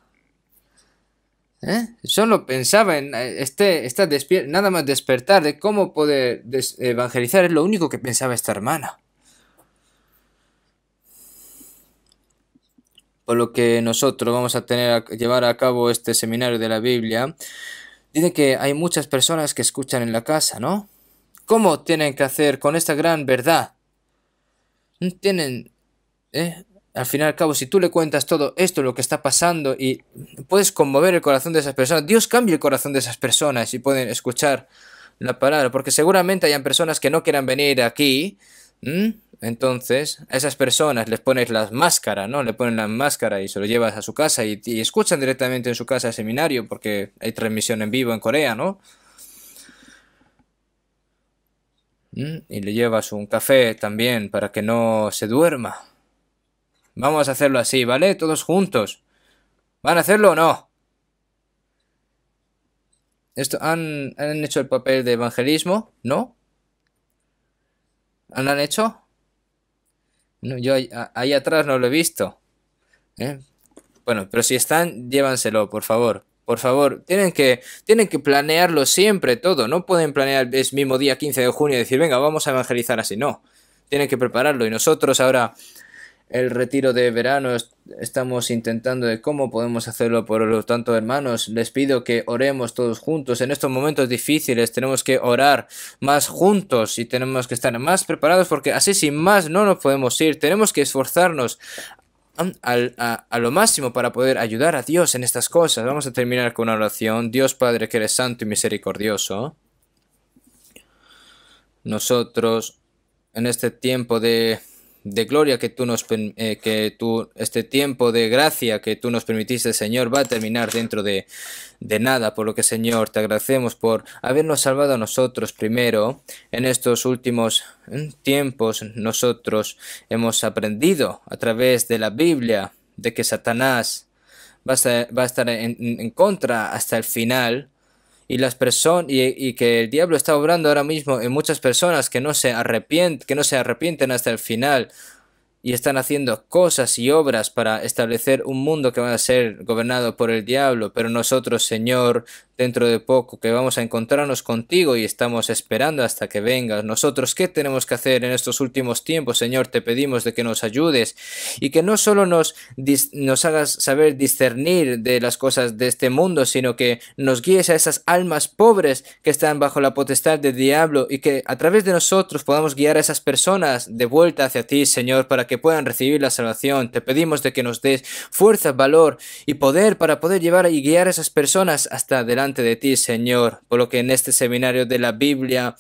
Solo pensaba en nada más despertar de cómo poder evangelizar, es lo único que pensaba esta hermana. Por lo que nosotros vamos a llevar a cabo este seminario de la Biblia. Dice que hay muchas personas que escuchan en la casa, ¿no? ¿Cómo tienen que hacer con esta gran verdad? Tienen, al fin y al cabo, si tú le cuentas todo esto, lo que está pasando, y puedes conmover el corazón de esas personas, Dios cambia el corazón de esas personas y pueden escuchar la palabra, porque seguramente hayan personas que no quieran venir aquí. Entonces, a esas personas les pones las máscaras, ¿no? Le ponen la máscara y se lo llevas a su casa y escuchan directamente en su casa el seminario, porque hay transmisión en vivo en Corea, ¿no? Y le llevas un café también para que no se duerma. Vamos a hacerlo así, ¿vale? Todos juntos. ¿Van a hacerlo o no? ¿Han hecho el papel de evangelismo? ¿No? ¿Han hecho? No, yo ahí atrás no lo he visto. ¿Eh? Bueno, pero si están, llévanselo, por favor. Por favor, tienen que planearlo siempre todo. No pueden planear el mismo día 15 de junio y decir, venga, vamos a evangelizar así. No, tienen que prepararlo. Y nosotros ahora, el retiro de verano, estamos intentando de cómo podemos hacerlo. Por lo tanto, hermanos, les pido que oremos todos juntos. En estos momentos difíciles tenemos que orar más juntos y tenemos que estar más preparados porque así sin más no nos podemos ir. Tenemos que esforzarnos a lo máximo para poder ayudar a Dios en estas cosas. Vamos a terminar con una oración. Dios Padre, que eres santo y misericordioso, nosotros en este tiempo de gloria este tiempo de gracia que tú nos permitiste, Señor, va a terminar dentro de nada, por lo que, Señor, te agradecemos por habernos salvado a nosotros primero. En estos últimos tiempos nosotros hemos aprendido a través de la Biblia de que Satanás va a estar en contra hasta el final. Y las personas y que el diablo está obrando ahora mismo en muchas personas que no se arrepienten hasta el final y están haciendo cosas y obras para establecer un mundo que va a ser gobernado por el diablo, pero nosotros, Señor, dentro de poco que vamos a encontrarnos contigo y estamos esperando hasta que vengas. Nosotros, ¿qué tenemos que hacer en estos últimos tiempos, Señor? Te pedimos de que nos ayudes y que no solo nos hagas saber discernir de las cosas de este mundo, sino que nos guíes a esas almas pobres que están bajo la potestad del diablo y que a través de nosotros podamos guiar a esas personas de vuelta hacia ti, Señor, para que puedan recibir la salvación. Te pedimos de que nos des fuerza, valor y poder para poder llevar y guiar a esas personas hasta delante de ti, Señor. Por lo que en este seminario de la Biblia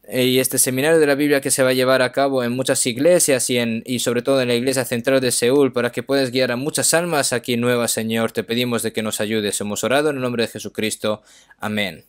este seminario de la Biblia que se va a llevar a cabo en muchas iglesias y sobre todo en la iglesia central de Seúl, para que puedas guiar a muchas almas aquí nuevas, Señor, te pedimos de que nos ayudes. Hemos orado en el nombre de Jesucristo. Amén.